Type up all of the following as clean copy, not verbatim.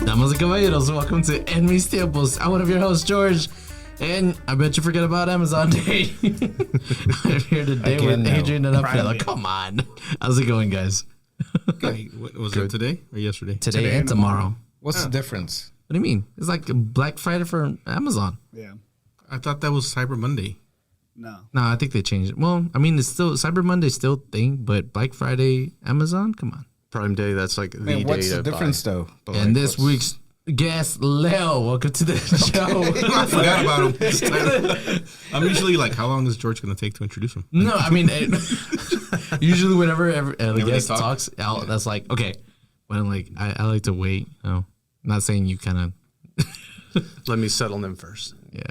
Damas y caballeros, welcome to En Mis Tiempos. I'm one of your hosts, George, and I bet you forget about Amazon Day. I'm here today with Adrian and Alfredo. Come on. How's it going, guys? Okay, what was it today or yesterday? Today and tomorrow. What's the difference? What do you mean? It's like Black Friday for Amazon. Yeah. I thought that was Cyber Monday. No. No, I think they changed it. Well, I mean, it's still Cyber Monday's still a thing, but Black Friday, Amazon, come on. Prime Day, that's like the day What's the to difference buy. though? And this week's guest, Leo, welcome to the show. I forgot about him. I'm usually like, how long is George going to take to introduce him? No, I mean, usually whenever the guest they talk? talks, that's like, okay. When I'm like, I like to wait. I'm not saying you kind of. Let me settle them first. Yeah.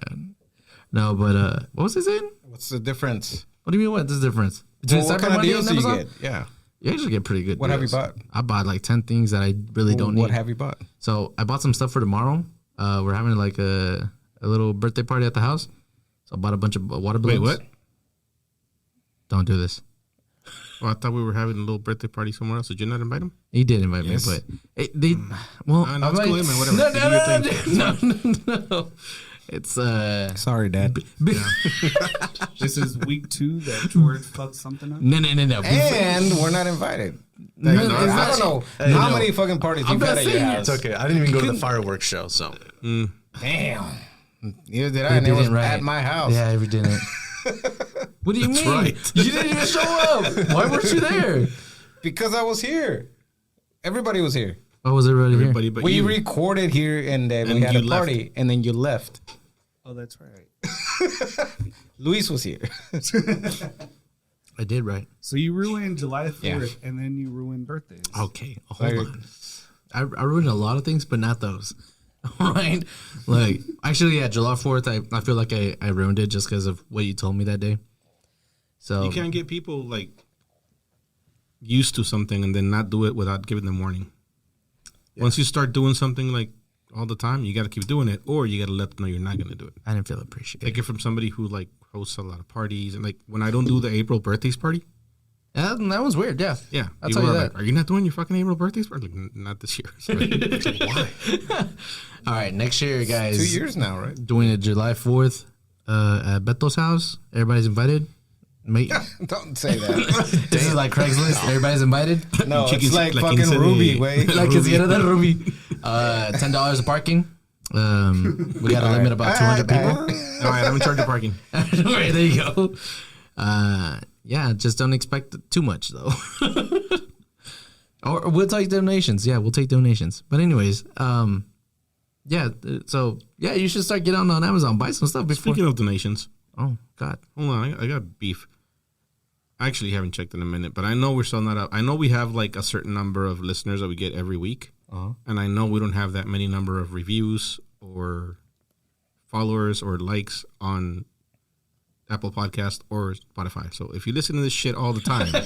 No, but what was I saying? What's the difference? What do you mean, what's the difference? Between What Cyber kind of Monday deals and do you Amazon? get? Yeah. You actually get pretty good What have you deals. bought? I bought like 10 things that I really don't need. What have you bought? So I bought some stuff for tomorrow. We're having like a little birthday party at the house. So I bought a bunch of water balloons. Wait, what? Don't do this. Well, I thought we were having a little birthday party somewhere else. Did you not invite him? He did invite Yes. me, but they. Well, No, it's cool, man. Whatever. No, You do your no. It's Sorry, Dad. This is week 2 that George fucked something up. No. And we're not invited. No, I it's not- don't know Hey, how no. many fucking parties I'm you've not had at your saying house. It's okay. I didn't even go to the fireworks show, so. Damn. Neither did I. You And it was didn't, right? at my house. Yeah, we didn't. What do you mean? right. You didn't even show up. Why weren't you there? Because I was here. Everybody was here. Why was everybody here? Everybody but We you. recorded here and then we And had a you left. party and then you left. Oh, that's right. Luis was here. I did, right? So you ruined July 4th Yeah. and then you ruined birthdays. Okay, hold on. I ruined a lot of things, but not those. Right? Like, actually, yeah, July 4th, I feel like I ruined it just because of what you told me that day. So You can't get people like used to something and then not do it without giving them warning. Once you start doing something like all the time, you got to keep doing it, or you got to let them know you're not going to do it. I didn't feel appreciated. Take it from somebody who like hosts a lot of parties, and like when I don't do the April birthdays party, Yeah, that was weird, yeah. yeah, I'll people tell you are that. like, "Are you not doing your fucking April birthdays party?" Like, not this year. So, like, why? All right, next year, guys. 2 years now, right? Doing it July 4th at Beto's house. Everybody's invited. Mate, Don't say that. this is like Craigslist. Everybody's invited. No, it's Chickens- like like fucking inside Ruby, the- way. Like it's get that Ruby. $10 of parking. We got a limit about 200 people. All right, I'm in charge of parking. Right, there you go. Yeah, just don't expect too much though. Or we'll take donations. Yeah, we'll take donations. But anyways, yeah. So yeah, you should start getting on Amazon, buy some stuff before. Speaking of donations, Oh God, hold on, I got beef. I actually haven't checked in a minute, but I know we're still not up. I know we have like a certain number of listeners that we get every week, and I know we don't have that many number of reviews or followers or likes on Apple Podcast or Spotify. So if you listen to this shit all the time, at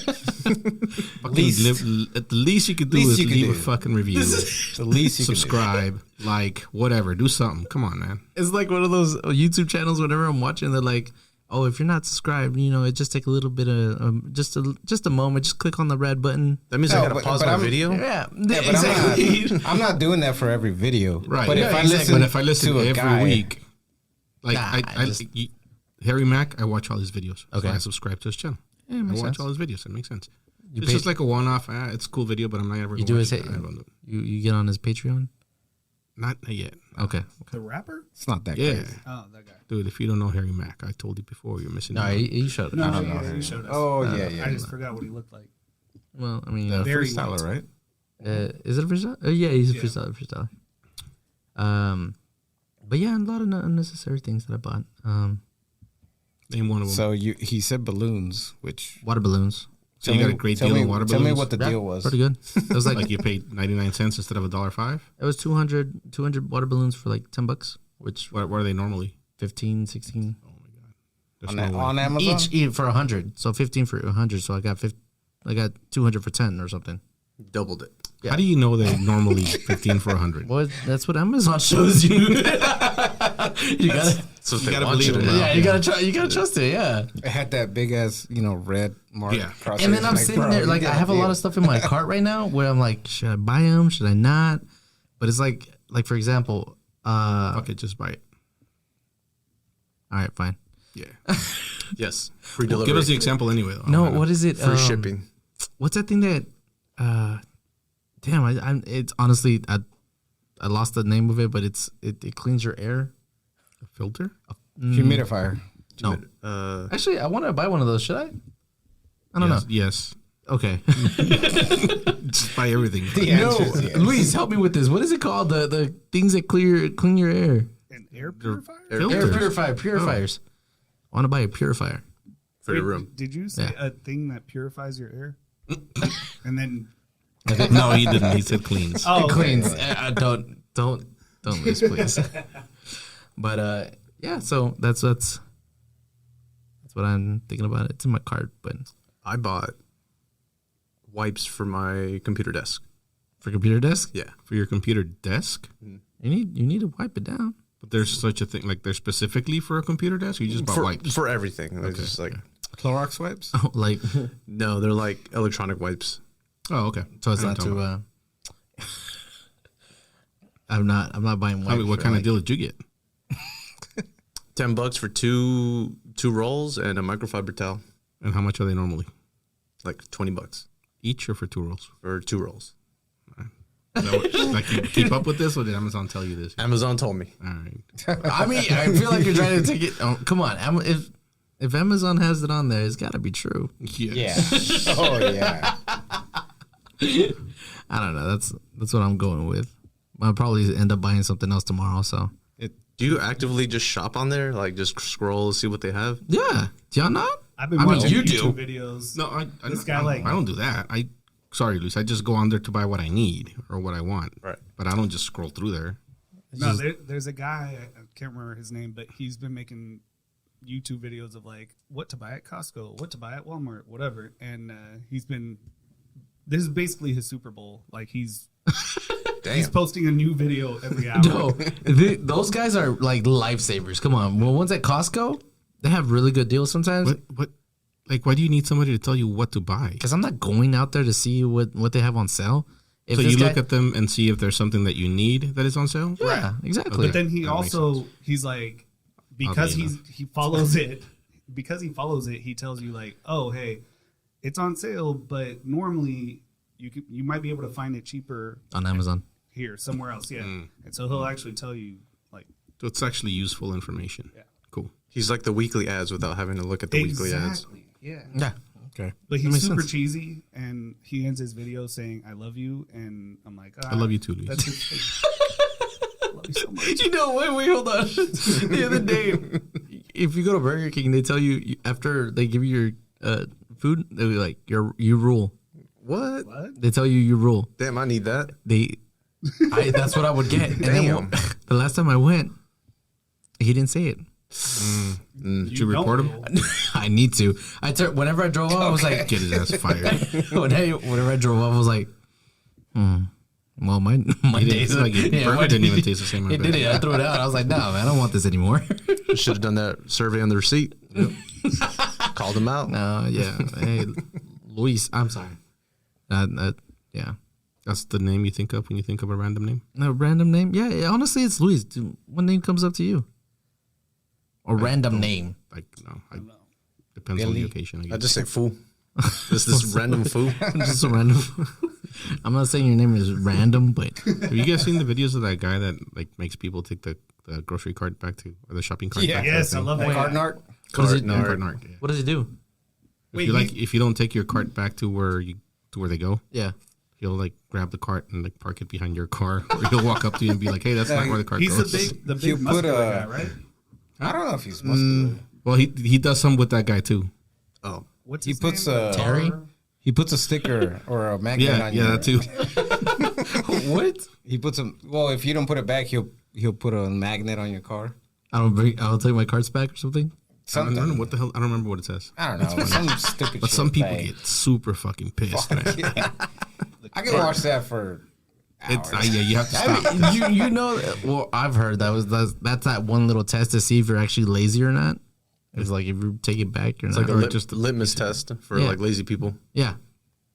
the least you could do is leave a fucking review, The least you can do. subscribe, like, whatever, do something. Come on, man. it's like one of those YouTube channels. Whenever I'm watching, they're like, "Oh, if you're not subscribed, it just take a little bit of just a moment. Just click on the red button." That means No, I got to but- pause but my I'm- video? Yeah, Yeah, but exactly. I'm not doing that for every video. Right. But Yeah, if I exactly. listen, But if I listen to a every guy, week, like Nah, Harry Mack, I watch all his videos. Okay. So I subscribe to his channel. Yeah, I makes watch sense. all his videos. It makes sense. It's pay- just like a one-off. It's a cool video, but I'm not ever. You gonna do watch his it. I don't do it. you get on his Patreon. Not yet, Okay. The rapper? it's not that yeah, crazy. Oh, that guy. dude. If you don't know Harry Mack, I told you before. You're missing. No, out. he showed it. No, don't know yeah, him. he showed us. Oh, yeah, I yeah. just forgot what he looked like. Well, I mean, The Very freestyler, white. right? is it a freestyle? Yeah, he's a Yeah. freestyler. But yeah, a lot of unnecessary things that I bought. Name one of them. So he said balloons, which Water balloons, So you got a great tell deal me, on water Tell balloons. me what the Yeah, deal was. pretty good. It was like, Like you paid 99 cents instead of $1.05. it was 200 water balloons for like $10, which What are they normally? 15, 16 There's on, no way. on Amazon? each for 100. So 15 for 100. So I got 200 for 10 or something. Doubled it. Yeah. How do you know they're normally 15 for 100? Well, that's what Amazon shows you. You gotta, So You gotta believe it. yeah, you gotta try. You gotta trust it. Yeah. It had that big ass, red mark. Yeah. across And it. then I'm Like, sitting bro, there you like did I have a deal. lot of stuff in my cart right now where I'm like, should I buy them? Should I not? but it's like for example, Fuck it, just buy it. all right, fine. Yeah. Yes. Free Well, delivery. give us the example anyway, though. No, what is it? Free shipping. What's that thing that? Damn, it's honestly I lost the name of it, but it cleans your air. A filter? Humidifier. No, actually, I want to buy one of those. Should I? I don't know. Yes. Okay. Just buy everything. The No, answer is yes. Luis, help me with this. What is it called? The things that clean your air. An air purifier? Air Filters. purifiers. I want to buy a purifier. For your room. Did you say Yeah. a thing that purifies your air? And then No, he didn't. He said cleans. oh, It cleans. Don't Luis, please. But yeah. So that's what I'm thinking about. It's in my cart, but I bought wipes for my computer desk. for computer desk, Yeah. For your computer desk? you need to wipe it down. But there's such a thing. Like, they're specifically for a computer desk? Or you just bought wipes? For everything. It's just like, Clorox wipes. Like, no, they're like electronic wipes. Oh, okay. so it's I not don't know. too. I'm not buying I wipes. mean, what for, kind like, of deal did you get? $10 for two rolls and a microfiber towel. And how much are they normally? Like $20 Each or for 2 rolls? for 2 rolls. Is that what, like, you keep up with this, or did Amazon tell you this? Amazon told me. All right. I mean, I feel like you're trying to take it. Oh, come on, if Amazon has it on there, it's got to be true. Yeah. Oh yeah. I don't know. That's what I'm going with. I'll probably end up buying something else tomorrow. So Do you actively just shop on there? Like just scroll, see what they have? yeah, do y'all not? I've been I mean, watching you do. YouTube videos. No, I This guy, like- I don't do that. Sorry, Luis. I just go on there to buy what I need or what I want. Right. But I don't just scroll through there. No, there's a guy, I can't remember his name, but he's been making YouTube videos of like what to buy at Costco, what to buy at Walmart, whatever. And this is basically his Super Bowl. Like he's posting a new video every hour. No, those guys are like lifesavers. Come on, well, ones at Costco, they have really good deals sometimes. What? Like, why do you need somebody to tell you what to buy? Because I'm not going out there to see what they have on sale. If So this you guy- look at them and see if there's something that you need that is on sale? yeah, exactly. But then he That makes also he's like because Oddly he follows it he tells you like, oh hey, it's on sale, but normally you might be able to find it cheaper on Amazon. here somewhere else. Yeah. And so he'll actually tell you like So it's actually useful information. Yeah. Cool. He's like the weekly ads without having to look at the weekly ads. Yeah. Yeah. Okay. But That he's makes super sense. cheesy, and he ends his video saying, "I love you," and I'm like, I love you too, Luis. That's his thing. I love you so much. You know, wait, hold on. The other day, if you go to Burger King, they tell you after they give you your food, they'll be like, you rule. What? What? They tell you rule. Damn, I need that. That's what I would get. And Damn. then the last time I went, he didn't say it. Did you report him? I need to. Whenever I drove off, I was like, Get his ass fired. whenever I drove off, I was like, well, my He days didn't, like, burger didn't even taste the same. It did it. I threw it out. I was like, no, man, I don't want this anymore. Should have done that survey on the receipt. Called him out. No, yeah. Hey, Luis, I'm sorry. Yeah. That's the name you think of when you think of a random name? A random name? Yeah, honestly, it's Luis. Dude, what name comes up to you? A random name. Like, no. Depends on the Billy. occasion, I I guess. just say fool. This random fool. Just a random. I'm not saying your name is random, but Have you guys seen the videos of that guy that like makes people take the grocery cart back to, or the shopping cart Yeah. back to the Yes, I thing? love that. Card art. what, is it, No, cart, yeah. what does he do? Wait, If you don't take your cart back to where they go, Yeah. he'll like grab the cart and like park it behind your car, or he'll walk up to you and be like, "Hey, that's not where the cart He's goes." the You big put muscular a- guy, right? I don't know if he's muscular. Well, he does some with that guy too. Oh. What's He his puts name? a Terry? He puts a sticker or a magnet Yeah, on yeah, your. that too. What? He puts a. Well, if you don't put it back, he'll put a magnet on your car. I'll take my carts back or something. I don't know Something. what the hell. I don't remember what it says. I don't know. Some stupid. But shit some people like- get super fucking pissed. Man. I can watch that for hours. Yeah, you have to stop. I mean, you know, well, I've heard that's that one little test to see if you're actually lazy or not. It's like if you take it back, you're It's not. like a Or just litmus test for Yeah. like lazy people. Yeah.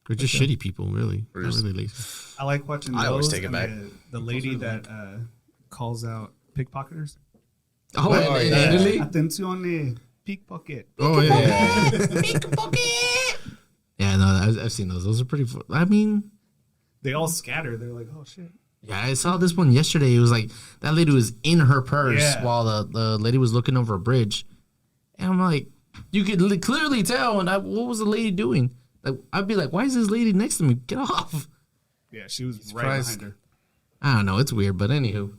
They're just shitty people, really. They're really lazy. I like watching those. I always take it and back. The lady that calls out pickpockpocketers. Oh, yeah. really? Attenzione, pickpocket. Oh, yeah. Yeah, no, I've seen those. Those are pretty. I mean, They all scatter. They're like, oh shit. yeah, I saw this one yesterday. It was like that lady was in her purse Yeah. while the lady was looking over a bridge, and I'm like, you could clearly tell. And what was the lady doing? Like, I'd be like, why is this lady next to me? Get off! Yeah, she was right Surprised. behind her. I don't know. It's weird, but anywho,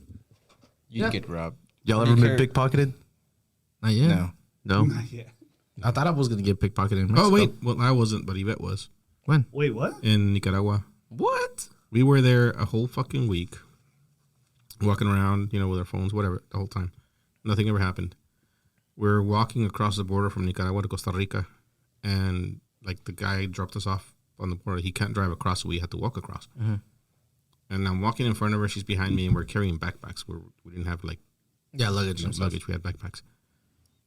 You'd Yeah. get robbed. Y'all You ever care- been pickpocketed? not yet. No. No. Yeah. I thought I was gonna get pickpocketed in Mexico. Oh, wait. Well, I wasn't, but Yvette was. When? Wait, what? In Nicaragua. What? We were there a whole fucking week. Walking around, with our phones, whatever, the whole time. Nothing ever happened. We're walking across the border from Nicaragua to Costa Rica. And, like, the guy dropped us off on the border. He can't drive across, so we had to walk across. And I'm walking in front of her. She's behind me, and we're carrying backpacks. We didn't have, like, Yeah, luggage and stuff. luggage. We had backpacks.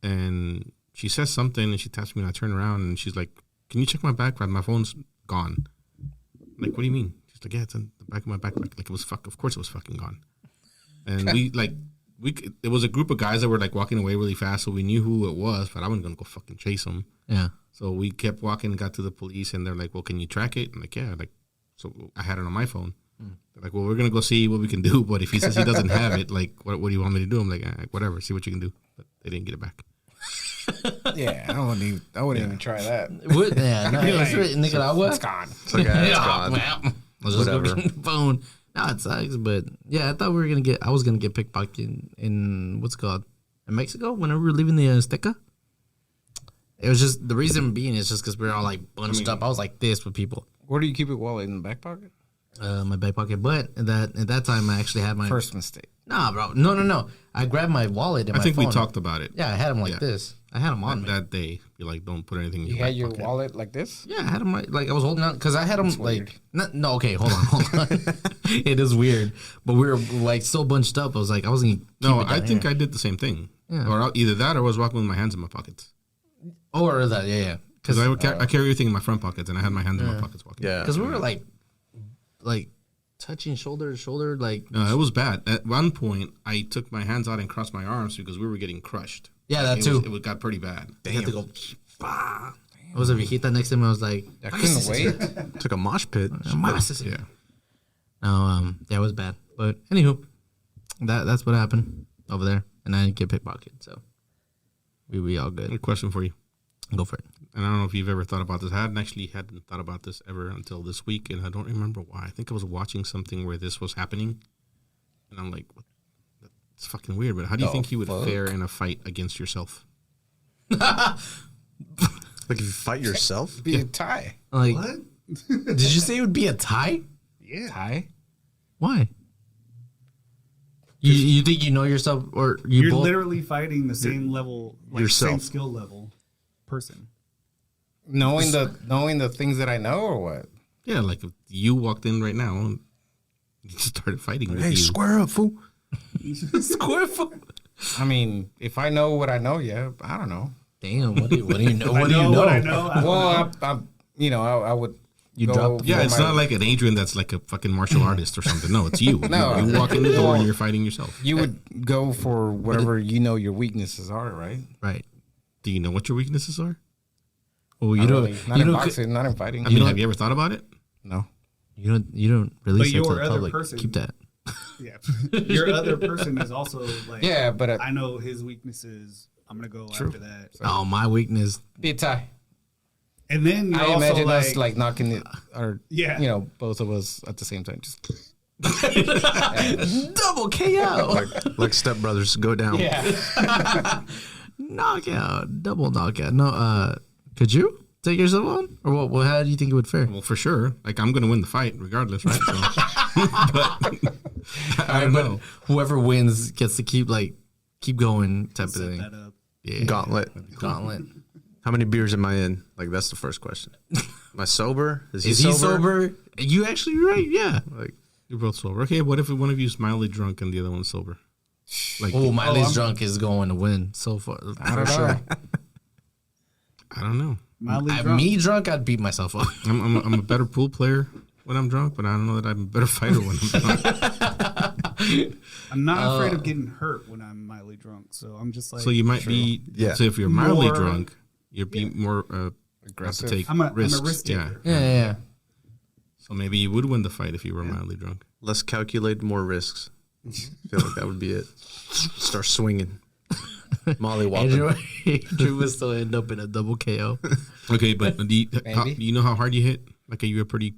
And she says something, and she taps me, and I turn around, and she's like, "Can you check my backpack? My phone's gone." I'm like, what do you mean? She's like, "Yeah, it's in the back of my backpack." Like, of course it was fucking gone. And it was a group of guys that were, like, walking away really fast, so we knew who it was, but I wasn't going to go fucking chase them. Yeah. So we kept walking and got to the police, and they're like, "Well, can you track it?" I'm like, "Yeah." Like, so I had it on my phone. They're like, "Well, we're gonna go see what we can do, but if he says he doesn't have it, like, what do you want me to do?" I'm like, whatever, see what you can do. But they didn't get it back. Yeah, I wouldn't even try that. What? Yeah, no, it's right in Nicaragua. It's gone. It's like, it's gone. Well, let's just go Whatever. get the phone. No, it sucks, but yeah, I thought I was gonna get pickpocketed in what's it called in Mexico whenever we were leaving the Azteca. It was just the reason being is just because we were all like bunched up. I was like this with people. Where do you keep it? Wallet in the back pocket? My back pocket, but at that time I actually had my First mistake. Nah, bro, no. I grabbed my wallet and I my think phone. we talked about it. Yeah, I had them like Yeah. this. I had them on me. That day. You're like, don't put anything in You your had back your pocket. wallet like this? Yeah, I had them like I was holding on because I had them weird. like no. Okay, hold on. It is weird, but we were like so bunched up. I was like, I wasn't. No, I think I did the same thing. Yeah. Or either that or I was walking with my hands in my pockets. or that. Yeah. Because I carry everything in my front pockets, and I had my hands in my pockets walking. Yeah. Because we were like touching shoulder to shoulder, like No, it was bad. At one point, I took my hands out and crossed my arms because we were getting crushed. yeah, that It too. got pretty bad. I had to go. Bah. I was a viejita next to me. I was like, I couldn't wait. Took a mosh pit. Yeah. No, yeah, it was bad. But anywho, that's what happened over there, and I didn't get pickpocketed, so we all good. A question for you. Go for it. And I don't know if you've ever thought about this. I hadn't thought about this ever until this week, and I don't remember why. I think I was watching something where this was happening, and I'm like, what? That's fucking weird. But how do you think you would fare in a fight against yourself? Like if you fight yourself? Be a tie. Like, What? did you say it would be a tie? Yeah. Tie? Why? You think you know yourself, or You're both? literally fighting the same level, like Yourself. same skill level person. Knowing the things that I know or what? Yeah, like if you walked in right now and you started fighting with Hey, you. square up, fool. Square foot. I mean, if I know what I know, yeah, I don't know. Damn, what do you know? What I do you know know? what I know. I don't Well, know. I would. You go dropped- for Yeah, it's my- not like an Adrian that's like a fucking martial artist or something. No, it's you. No. You walk in the door and you're fighting yourself. You would go for whatever you know your weaknesses are, right? Right. Do you know what your weaknesses are? Well, you Not don't. really. Not You in don't. boxing, not in fighting. I mean, have you ever thought about it? No. You don't release But it to your the other public. person- Keep that. Yeah. Your other person is also like, Yeah, but I know his weaknesses. I'm gonna go after that. Oh, my weakness. be a tie. And then you're I also imagine like, us like knocking it, or Yeah. both of us at the same time. Just Double KO. Like Step Brothers, go down. Knockout. Double knockout. No. Could you take yourself on, or what? Well, how do you think it would fare? Well, for sure. Like, I'm going to win the fight regardless, right? So, but I don't know. Whoever wins gets to keep going type of set thing. that up. Yeah. Gauntlet. Gauntlet. How many beers am I in? Like, that's the first question. Am I sober? Is he sober? You actually right? Yeah. Like, You're both sober. Okay, what if one of you is mildly drunk and the other one's sober? Like, Oh, Miley's drunk is going to win so far. I don't know. I don't know. Mildly drunk. Me drunk, I'd beat myself up. I'm a better pool player when I'm drunk, but I don't know that I'm a better fighter when I'm drunk. I'm not afraid of getting hurt when I'm mildly drunk, so I'm just like. So you might be. Yeah. So if you're mildly More- drunk, you'd be more Aggressive. To take I'm a risks. risk Yeah. taker. Yeah. So maybe you would win the fight if you were mildly drunk. Less calculated, more risks. I feel like that would be it. Start swinging. Molly Whopping. Andrew would still end up in a double KO. Okay, but do you know how hard you hit? Like, are you a pretty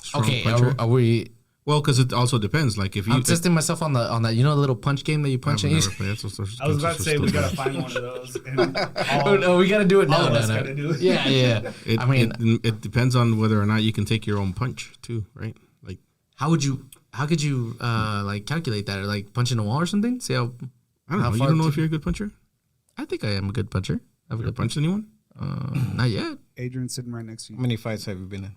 strong Okay, puncher? are we? Well, because it also depends. Like, if you I'm testing myself on that the little punch game that you punch in. never played. That's I was about to say we gotta find one of those. And Oh, no, we gotta do it now. all of No, us no. gotta do it. Yeah. It, I mean, it depends on whether or not you can take your own punch too, right? Like, how could you like calculate that, or like punching a wall or something? See how? I don't How know. You far don't know to- if you're a good puncher. I think I am a good puncher. I have a You ever good punch. punched anyone? Not yet. Adrian's sitting right next to How you. many fights have you been in?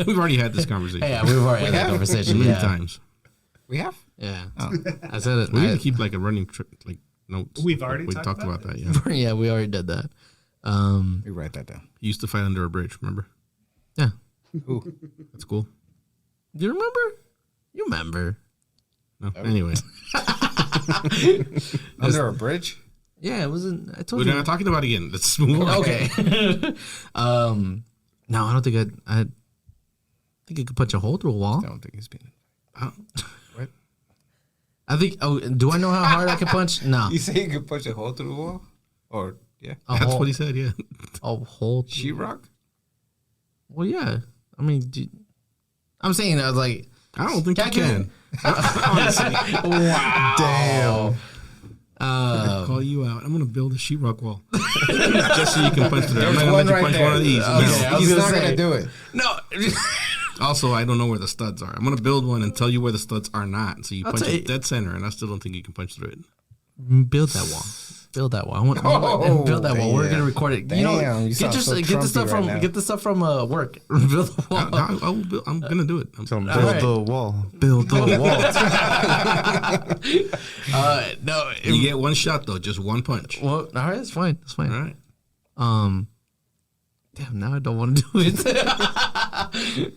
We've already had this conversation Hey, yeah, we've already had that conversation. many Yeah. times. We have. Yeah. I said it. We need to keep like a running like notes. We've already we talked talked about about that. Yeah, yeah, we already did that. We write that down. he used to fight under a bridge. Remember? Yeah. Who? That's cool. Do you remember? You remember? No, anyway, Under a bridge? Yeah, it wasn't. I told we're you. not talking about it again. Let's move on. Okay. No, I don't think I think I could punch a hole through a wall. I don't think he's been. I think. Oh, do I know how hard I can punch? No. You say you could punch a hole through the wall? Or, yeah. A That's hole. what he said. Yeah. A hole. Sheetrock? Well, yeah. I mean, I'm saying I was like. I don't think you Calculate- can. Damn. Call you out. I'm gonna build a sheetrock wall just so you can punch through it. I'm There's not gonna one let you right punch there. one of these. Okay, No. I was He's gonna not say- going to do it. No. Also, I don't know where the studs are. I'm gonna build one and tell you where the studs are not. So you I'll punch tell you- it dead center, and I still don't think you can punch through it. Build that wall. Build that wall. I want build that wall. We're damn. gonna record it. Damn, you sound so get the stuff Trumpy from right now. get the stuff from work. Build the wall. I will build, I'm gonna do it. Tell him, build Alright. the wall. Build the wall. No. You get one shot though, just one punch. Well, all right, it's fine. It's fine. All right. Damn. Now I don't want to do it.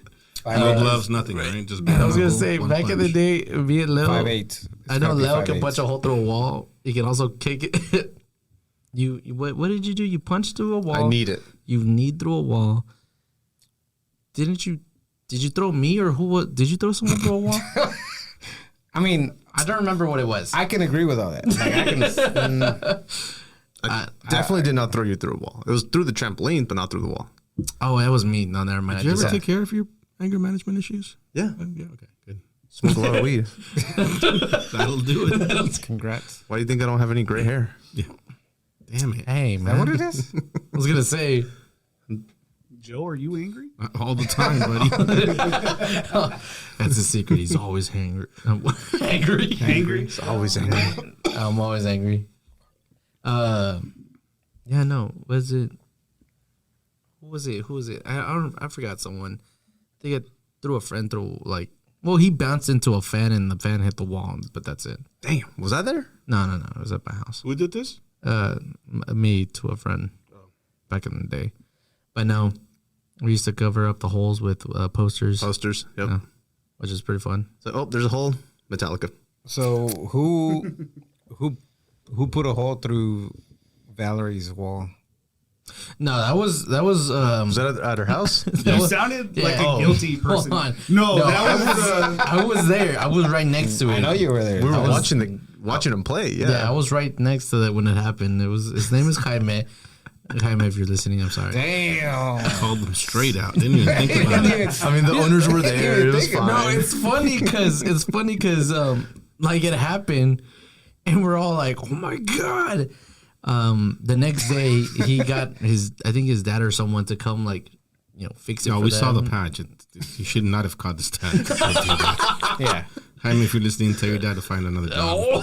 No gloves, nothing, right? Just I was gonna one say back in the punch. day, me and Lil. 5'8". I know Lil can punch a hole through a wall. He can also kick it. You what did you do? You punched through a wall. I need it. You kneed through a wall. Didn't you? Did you throw me or who? Did you throw someone through a wall? I mean, I don't remember what it was. I can agree with all that. Like, I can, Definitely did not throw you through a wall. It was through the trampoline, but not through the wall. Oh, that was me. No, never mind. Did you ever take care of your anger management issues? Yeah. Yeah. Okay. Good. Smoke a lot of weed. That'll do it. congrats. Why do you think I don't have any gray hair? Yeah. Damn it. Hey, man. What it is? I was gonna say. Joe, are you angry? All the time, buddy. That's a secret. He's always angry. Angry. Angry? It's always angry. I'm always angry. Yeah. No. Was it? Who was it? Who was it? I forgot someone. I think I threw a friend through like. Well, he bounced into a fan and the fan hit the wall, but that's it. Damn. Was I there? No. It was at my house. Who did this? Me to a friend back in the day. But no, we used to cover up the holes with posters, Posters. Yep. Yeah. Which is pretty fun. So, oh, there's a hole. Metallica. So who put a hole through Valerie's wall? No, that was Was that at her house? You sounded like a guilty person. Hold on. No, that was I was there. I was right next to it. I know you were there. We were I was- watching them play. Yeah. Yeah, I was right next to that when it happened. His name is Jaime. Jaime, if you're listening, I'm sorry. Damn. Called them straight out. Didn't even think about it. I mean, the owners were there. It was fine. No, it's funny because like it happened, and we're all like, "Oh my god!" The next day, he got I think his dad or someone to come fix it. No, for we saw the them. patch. You should not have caught this tag. Yeah. Jaime, if you're listening, tell your dad to find another job.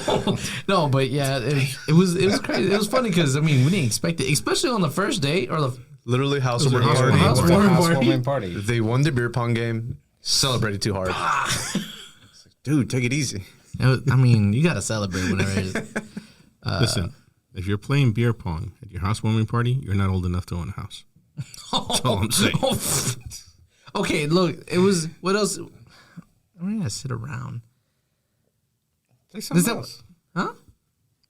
Oh. No, but yeah, it was crazy. It was funny because we didn't expect it, especially on the first date or the Literally housewarming It was a party. housewarming Housewarming party. They won the beer pong game. Celebrated too hard. It's like, dude, take it easy. you gotta celebrate whenever it is. Listen, if you're playing beer pong at your housewarming party, you're not old enough to own a house. That's all I'm saying. Okay, look, it was what else? I mean, I sit around. Say something else. Huh?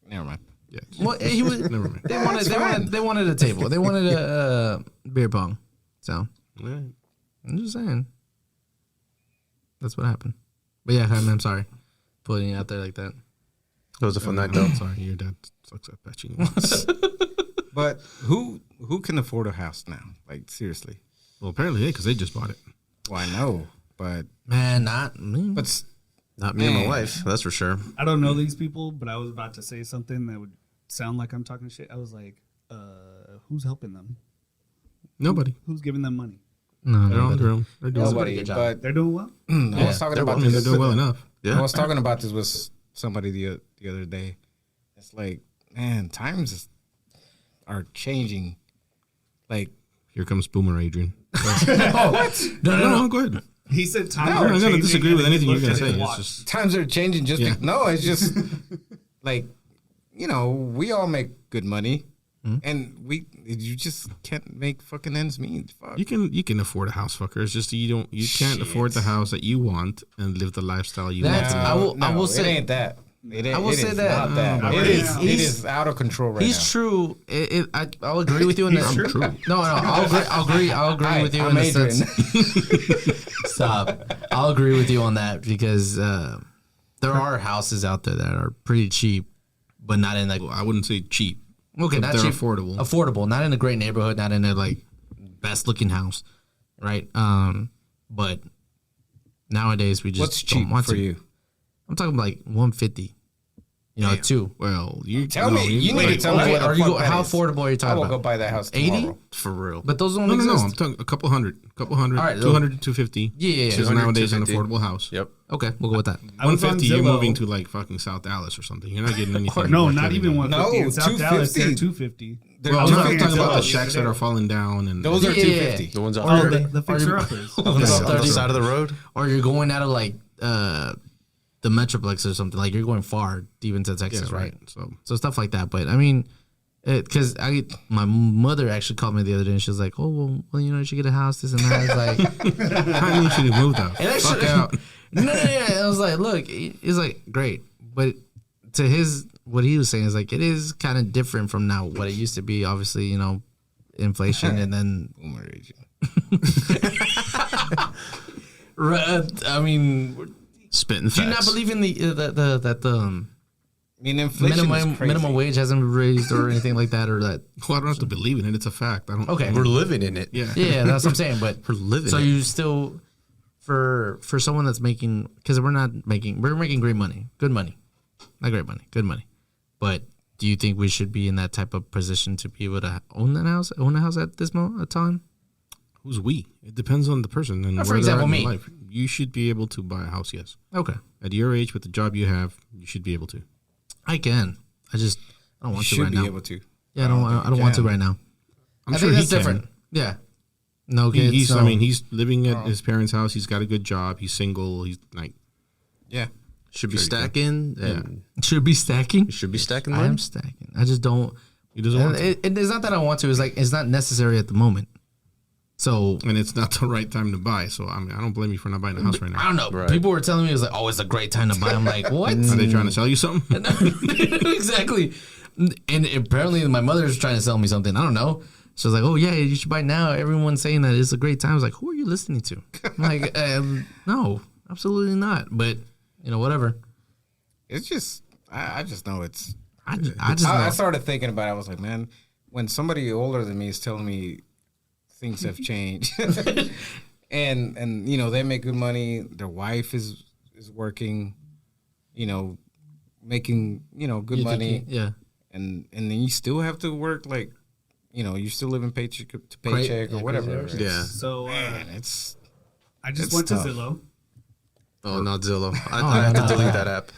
Never mind. Yeah. Well, he was. Never mind. They wanted a table. They wanted a beer pong. So All right. I'm just saying. That's what happened. But yeah, I'm sorry, putting it out there like that. It was a fun night, though. I'm sorry, your dad sucks at patching. But who can afford a house now? Like seriously. Well, apparently, yeah, because they just bought it. Well, I know, but Man, not me. Not me and my Man. wife, that's for sure. I don't know these people, but I was about to say something that would sound like I'm talking shit. I was like, who's helping them? Nobody. Who's giving them money? No, They're on nobody. their own. They're doing nobody. good job. But They're doing well. I was talking about I mean, they're this. doing well enough. I was talking about this with somebody the other day. It's like, man, times are changing. Like, Here comes Boomer Adrian. No. Go ahead. He said times No, are I'm not changing. gonna disagree with and anything he you're gonna looked at say. his It's watch. just times are changing. Just Yeah. no, it's just like, you know, we all make good money, and you just can't make fucking ends meet. Fuck. you can afford a house, fucker. It's just you can't afford the house that you want and live the lifestyle you That's- want. I will it say- ain't that. I will say that. Not that. Not It right is. now. It is out of control right He's now. true. I'll agree with you in that. True. No, I'll agree with you I'm in the Adrian. sense. Stop. I'll agree with you on that because there are houses out there that are pretty cheap, but not in like Well, I wouldn't say cheap. okay, but not they're cheap, affordable. Affordable, not in a great neighborhood, not in a like best looking house, right? But nowadays we just What's don't cheap want for to. you? I'm talking like 150. You know, two. Well, you Tell me. You need to tell me Okay, what the are you fuck go, that how is. affordable are you I talking will about? go buy that house 80? tomorrow. For real. But those don't No, exist. I'm talking a couple hundred, All right, 200 to 250. Yeah. Which is 200, nowadays an 250. affordable house. Yep. Okay, we'll go with that. I was on 150, you're Zillow. moving to like fucking South Dallas or something. You're not getting anything. No, worth not living even in. 150. No, in South Dallas, they're 250. Well, I'm I'm not looking talking at about the Zillow shacks that are falling down and Those are Yeah. 250. The ones Oh, on the fixer-uppers. on the side of the road. Or you're going out of like the Metroplex or something. Like you're going far deep into Texas, yeah, right? So So stuff like that. But I mean, because my mother actually called me the other day and she was like, "Oh well, you know, you should get a house, this and that." I was like, I need you to move though. and Fuck actually, out. no. I was like, look, he's like, great, but to what he was saying is like, it is kind of different from now what it used to be. Obviously, you know, inflation and then. Boomer Adrian. I mean, Spitting do you not facts. believe in that the I mean, inflation is crazy. minimum wage hasn't been raised or anything like that, or that? Well, I don't have to believe in it. It's a fact. I don't. Okay, We're living in it. Yeah. yeah, that's what I'm saying. But We're living so it. you still for someone that's making, because we're making great money, good money, not great money, good money. But do you think we should be in that type of position to be able to own a house at this time? Who's we? It depends on the person and For where they're at example, in me. their life. You should be able to buy a house. Yes, Okay, at your age with the job you have, you should be able to. I can. I don't You want to should right be now. able to. Yeah, I don't want to right now. I'm I sure think he that's can. different. Yeah. No kids. He's. no. I mean, he's living at his parents' house. He's got a good job. He's single. He's like, Yeah. Should be stacking. And should be stacking. should be stacking I money. am stacking. I just don't. he doesn't want to. It's not that I want to. It's like it's not necessary at the moment. So And it's not the right time to buy. So I mean, I don't blame you for not buying a house right I now. don't know. Right. People were telling me it was like, oh, it's a great time to buy. I'm like, what? Are they trying to sell you something? Exactly. And apparently my mother's trying to sell me something. I don't know. She was like, oh yeah, you should buy now. Everyone's saying that it's a great time. I was like, who are you listening to? I'm like, no, absolutely not. But you know, whatever. It's just, I just know it's. I just I know. started thinking about it. I was like, man, when somebody older than me is telling me things have changed, and you know they make good money, their wife is working, you know, making good You think money, yeah. and then you still have to work like, you know, you're still living paycheck to paycheck or whatever. crazy Yeah. So Man, it's I just It's went tough. to Zillow. Oh, not Zillow. I Oh, had to no. delete that app.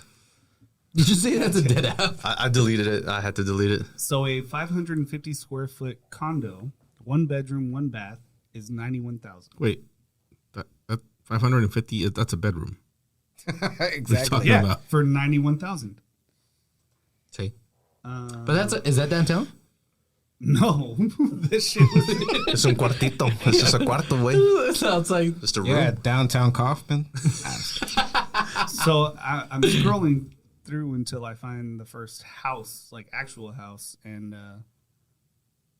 Did you say that's a dead app? I deleted it. I had to delete it. So a 550 square foot condo, 1 bedroom, 1 bath, is 91,000. Wait, that 550. That's a bedroom. exactly. talking Yeah, about? for 91,000. See, but is that downtown? No, this shit was. Es un cuartito. It's just a cuarto, güey. It sounds like Just a room. Yeah, downtown Kaufman. So I'm scrolling through until I find the first house, like actual house, and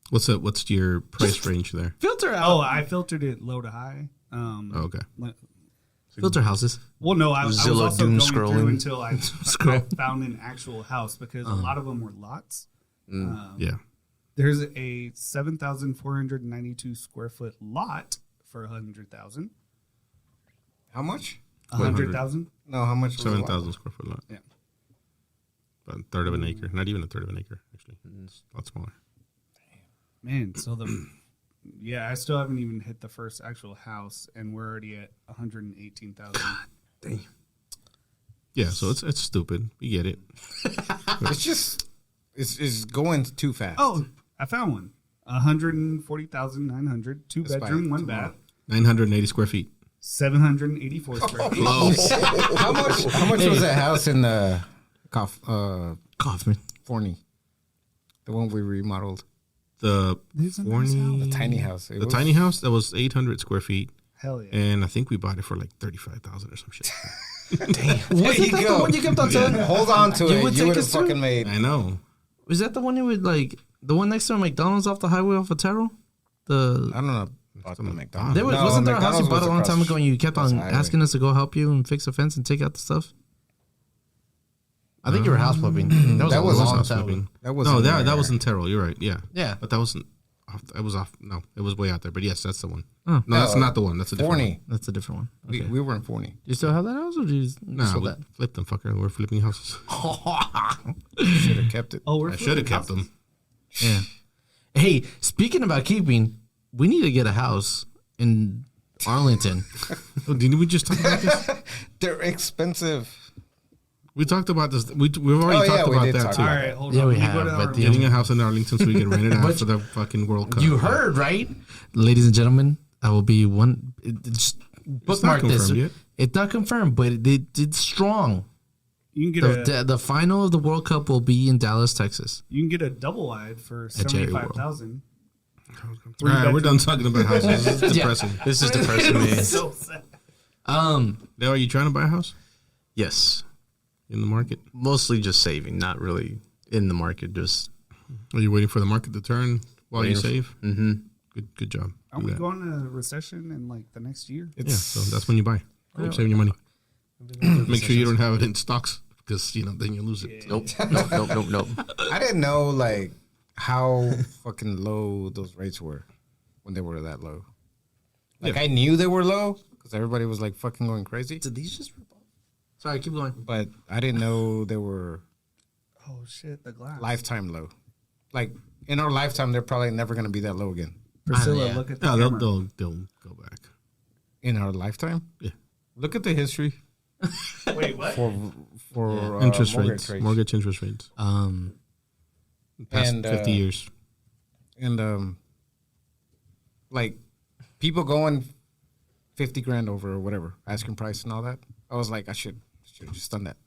What's your price range there? filter out. I filtered it low to high. Oh, okay. Filter houses. Well, no, I was Zillow also doom going through scrolling. until I found an actual house because a lot of them were lots. Yeah. There's a 7,492 square foot lot for 100,000. How much? 100,000. No, how much? Was the lot? 7,000 square foot lot. Yeah. About a third of an acre. Not even a third of an acre, actually. It's a lot smaller. Man, so I still haven't even hit the first actual house, and we're already at 118,000. Damn. Yeah, so it's stupid. We get it. It's just it's going too fast. Oh, I found one. 140,900, two Let's buy bedroom, it one tomorrow. bath, 980 square feet. 784 square feet. How much was that house in the Kaufman. Forney? The one we remodeled. The Isn't that his Forney, The tiny house. It the was- tiny house that was 800 square feet, Hell yeah. and I think we bought it for like 35,000 or some shit. There you that go. the one you kept on telling? Hold on to You it. would You take would have us to? fucking made. I know. Was that the one you would like? The one next to a McDonald's off the highway off of Terrell? I don't know about the McDonald's. There was, No, wasn't there a house you McDonald's bought was a long time across ago and you kept the on highway. asking us to go help you and fix the fence and take out the stuff? I think you were house flipping. That That was was a long house time flipping. ago. That was No, that was in Terrell. You're right. Yeah. Yeah. But that wasn't off. It was off. No, it was way out there. But yes, that's the one. Oh. No, that's not the one. That's a different Forney. That's a different one. We, Okay. we were in Forney. Do you still have that house or do you one. Nah, sold we that? flipped them, fucker. We're flipping houses. Should have kept it. Oh, we're I should have kept them. Yeah. Hey, speaking about keeping, we need to get a house in Arlington. Oh, didn't we just talk about this? They're expensive. We talked about this. We've already Oh, yeah, talked we about did that talk too. All right, hold Yeah, on. we Let me have, go to but our the- Getting a house in Arlington so we can rent it out for the fucking World Cup. You heard, right? Ladies and gentlemen, I will be one. It's bookmark this. confirmed yet. It's not confirmed, but it's strong. You can get The final of the World Cup will be in Dallas, Texas. you can get a double wide for Jerry World. 75,000. All right, we're done talking about houses. This is Yeah. depressing. This is depressing me. So sad. Now, are you trying to buy a house Yes. in the market? Mostly just saving, not really in the market. Just Are you waiting for the market to turn while you save? mm-hmm. Good job. Aren't Do we that. going to a recession in like the next year? Yeah, so that's when you buy. Saving your money. Make sure you don't have it in stocks because then you lose it. Nope. Nope. I didn't know like how fucking low those rates were when they were that low. Like Yeah. I knew they were low because everybody was like fucking going crazy, Did these just rip off? Sorry, keep going. but I didn't know they were Oh shit, the glass. lifetime low. Like in our lifetime, they're probably never gonna be that low again. Priscilla, yeah. look at the Yeah, camera. they'll go back. In our lifetime, Yeah. Look at the history Wait, what? for Interest mortgage rates, mortgage interest rates. Past And, 50 years. and like people going 50 grand over or whatever asking price and all that. I was like, I should have just done that.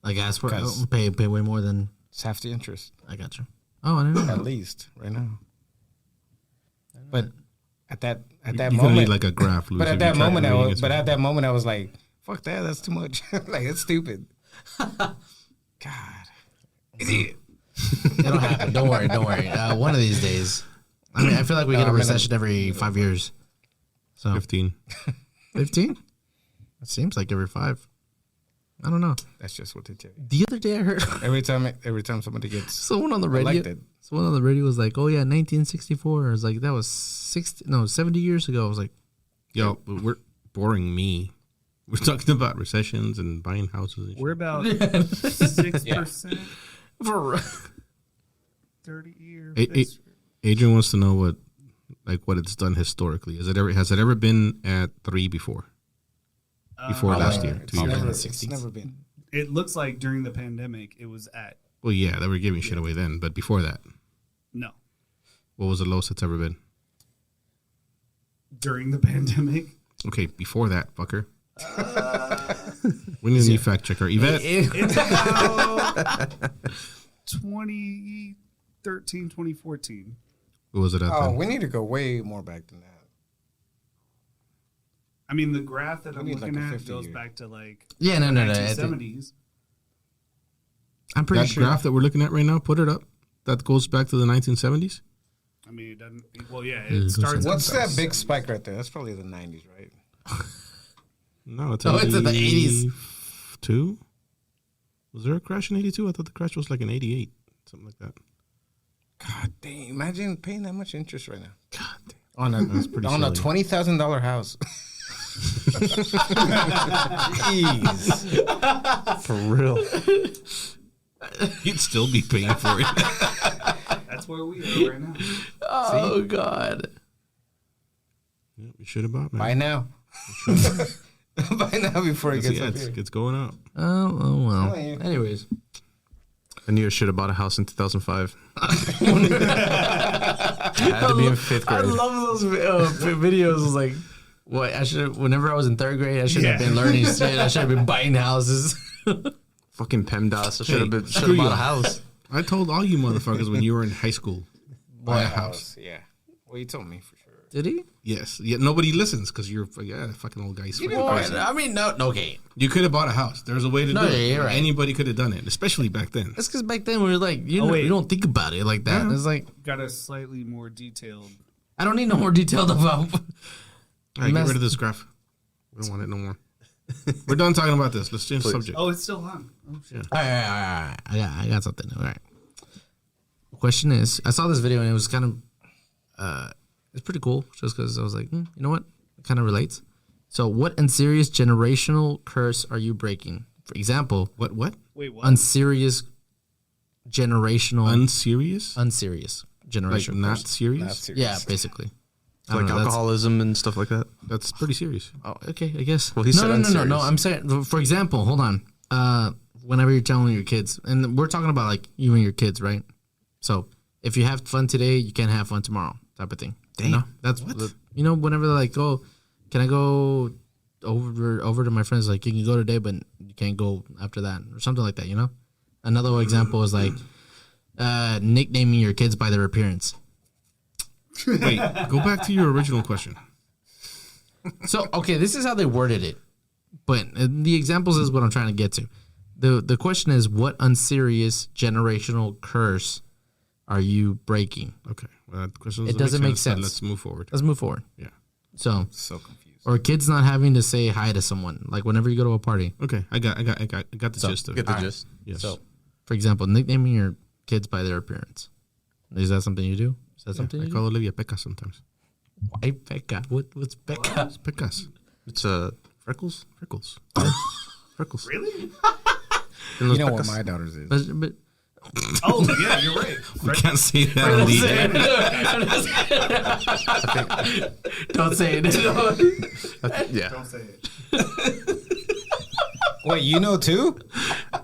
Like, ask for Because- pay way more than It's half the interest I got you. Oh, I didn't know. at least right now. But at that You're moment, gonna need like a graph, Luis, but if at that you're moment, tracking it. at that moment, I was like, "Fuck that! That's too much. Like it's stupid." God, idiot. It'll happen. Don't worry. One of these days. I mean, I feel like we get a I'm in a- recession every 5 years. So 15. 15? It seems like every 5. I don't know. That's just what they tell you. The other day I heard Every time somebody gets someone on the radio. elected, Someone on the radio was like, "Oh yeah, 1964." I was like, "That was 70 years ago." I was like, Yo, we're boring me. We're talking about recessions and buying houses. And We're about 6%, "For 30-year. Adrian wants to know what it's done historically. Has it ever been at 3 before? Before last year, 2 years ago. it's never been. It looks like during the pandemic, it was at Well, yeah, they were giving shit away then, but before that, no. what was the lowest it's ever been? During the pandemic, Okay, before that, fucker. We need a new fact checker. Yvette, it's about 20. 2013, 2014. What was it at Oh, then? we need to go way more back than that. I mean, the graph that We I'm need looking like a at 50 goes year. back to like Yeah, no. 1970s. I'm pretty That sure. graph that we're looking at right now, put it up. That goes back to the 1970s. I mean, it doesn't. Well, yeah, Yeah, it starts. What's in that big 70s. spike right there? That's probably the 90s, right? No, it's Oh, it's in the 80s. 82. Was there a crash in 82? I thought the crash was like in 88, something like that. God dang! Imagine paying that much interest right now God damn. on a That's pretty on a silly. $20,000 house. Jeez. For real. You'd still be paying for it. That's where we are right now. Oh God. Yeah, we should have bought, man. Buy now. Buy now before it gets Yeah, up here. it's going up. Oh well. Telling you. Anyways, I knew I should have bought a house in 2005. I had to be in 5th I grade. love those videos. Like, what I should. Whenever I was in 3rd grade, I should have Yeah. been learning shit. I should have been buying houses. Fucking PEMDAS. I should have screw bought you. a house. I told all you motherfuckers when you were in high school, buy a house. Yeah. Well, you told me for sure. Did he? Yes. Yeah, nobody listens because you're fucking old guys. Fucking Well, crazy. I mean, no. Okay. You could have bought a house. There's a way to No, do yeah, it. you're right. Anybody could have done it, especially back then. That's because back then we were like, you wait. don't think about it like that. Yeah. It's like Got a slightly more detailed. I don't need no more detailed about. All right, get Mess- rid of this graph. We don't want it no more. We're done talking about this. Let's change the subject. Oh, it's still on. Oh shit. All right. I got something. All right. The question is, I saw this video and it was kind of, it's pretty cool just because I was like, you know what? It kind of relates. So, what unserious generational curse are you breaking? For example, What? Wait, what? unserious generational, Unserious? unserious Like generational not curse. serious? Not serious. Yeah, basically. I Like don't know, that's- alcoholism and stuff like that. That's pretty serious. Oh, okay, I guess. Well, he no, said no. unserious. I'm saying, for example, hold on. Whenever you're telling your kids, and we're talking about like you and your kids, right? So if you have fun today, you can't have fun tomorrow, type of thing. You know? That's whenever they're like, oh, can I go over to my friends? Like, you can go today, but you can't go after that, or something like that. You know. Another example is like nicknaming your kids by their appearance. Wait, go back to your original question. So, okay, this is how they worded it. But the examples is what I'm trying to get to. The question is, what unserious generational curse are you breaking? Okay. Well, that question It doesn't make so sense. Let's move forward. Let's move forward. Yeah. So, So confused. or kids not having to say hi to someone, like whenever you go to a party. Okay. I got the gist of Get it. the gist. Yes. So, for example, nicknaming your kids by their appearance. Is that something you do? Is that something I you call do? Olivia Pecas sometimes. Why Becca? What's Becca? It's Pecas. It's Freckles. Freckles. Really? You know what my daughter's is. But Oh yeah, you're right. We can't say that on the air. don't say it. yeah. Don't say it. Wait, you know too?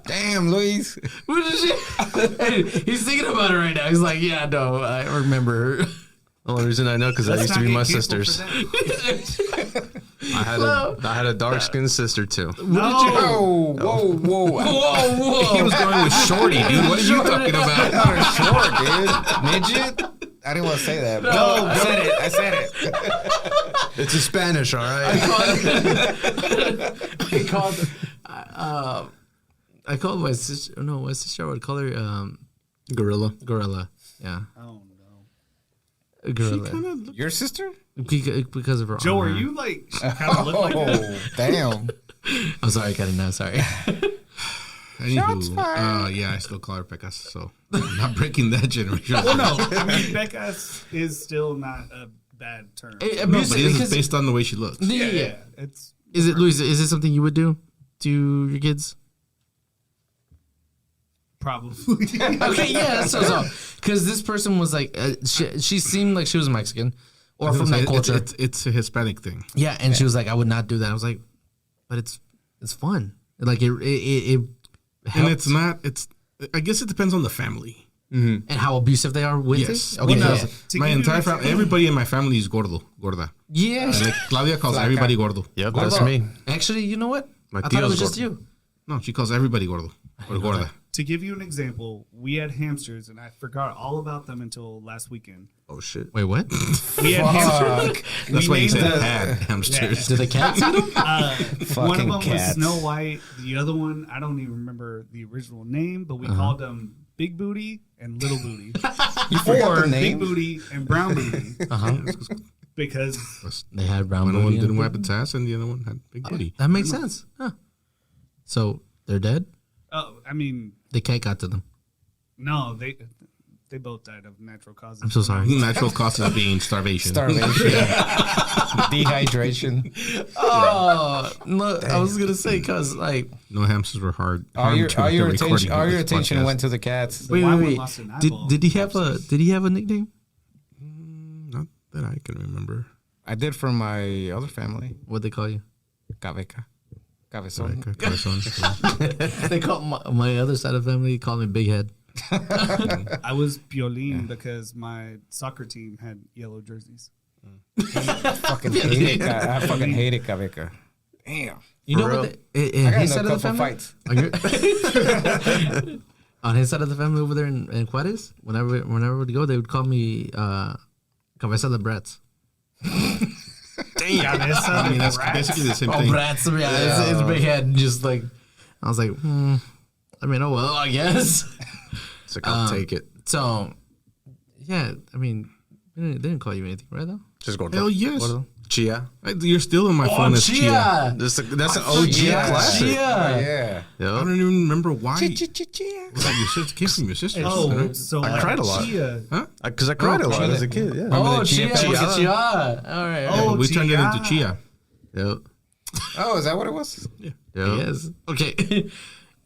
Damn, Luis. What is she? Hey, he's thinking about it right now. He's like, yeah, no, I remember. The only reason I know because that Let's used to not be get my canceled sister's. for that. I had a dark skinned sister too. Whoa, whoa, whoa. He was going with Shorty, dude. What are you talking about? Not a short, dude. Midget? I didn't want to say that. But I said it. It's in Spanish, all right. I called my sister. No, my sister. I would call her Gorilla. Gorilla. Yeah, Oh no. Gorilla. Your sister? Because of her. Joe, are armor. you like kind of look like that? Oh, damn. I'm sorry, cutting now. Sorry. Anywho, yeah, I still call her Pecas, so I'm not breaking that generation. Well, no. I mean, Becca is still not a bad term. No, but it is based on the way she looks. Yeah. It's Is it, Luis? Is it something you would do to your kids? probably. Okay, yeah. So, because this person was like, she seemed like she was Mexican or from that culture. It's a Hispanic thing. Yeah, and she was like, I would not do that. I was like, but it's fun. Like it And it's not, I guess it depends on the family. and how abusive they are with Yes. it. Okay, Well, no. yeah. To My give you entire an family, example- everybody in my family is gorda. Yeah. And like Claudia calls everybody gordo. Yep, that's me. Actually, you know what? My I thought it tío's was just gordo. you. No, she calls everybody gordo or gorda. To give you an example, we had hamsters, and I forgot all about them until last weekend. Oh shit. Wait, what? We had hamsters. That's why you named said the- had hamsters. Did the cats eat them? One of them Fucking was cats. Snow White. The other one, I don't even remember the original name, but we called them Big Booty and Little Booty. forgot Or the name? Big Booty and Brown Booty. Because They had brown One of them booty. didn't and- wipe its ass, and the other one had big booty. That makes sense. Huh. So they're dead. I mean, The cat got to them. no, they both died of natural causes. I'm so sorry. Natural causes being starvation. Dehydration. Oh no! I was gonna say because like No hamsters were hard. All your harmed to the recording of this attention podcast. went to the cats. wait, white wait, one wait. lost an Did, eyeball. did he have a nickname? Not that I can remember. I did from my other family. What they call you? Cabeca. Cabezón. Cabezón. They call my other side of the family call me Big Head. I was Piolín because my soccer team had yellow jerseys. Fucking hated I fucking hated Cabeca. Damn. You know real? what? I got His in side a of the couple family. fights. On his side of the family over there in Juarez, whenever we'd go, they would call me Cabeza de Brats. I mean, that's basically the same Oh, thing. Brats! Yeah, it's Big Head. Just like I was like, I mean, oh well, I guess. It's like I'll take it. So, yeah, I mean, they didn't call you anything, right? Though. Just go. Hell yes. Chia. You're still in my phone as Chia. That's an OG classic. Chia. Yeah. I Yep. don't even remember why. Was that your sister? Came from your sister. Oh, right? so I cried a lot. Chia. Because I cried a lot Chia. as a kid. Yeah. Oh, the Chia Chia. Pets? Chia. All right. Oh, we turned it Chia. into Chia. Yep. Oh, is that what it was? Yep. Yes. Okay.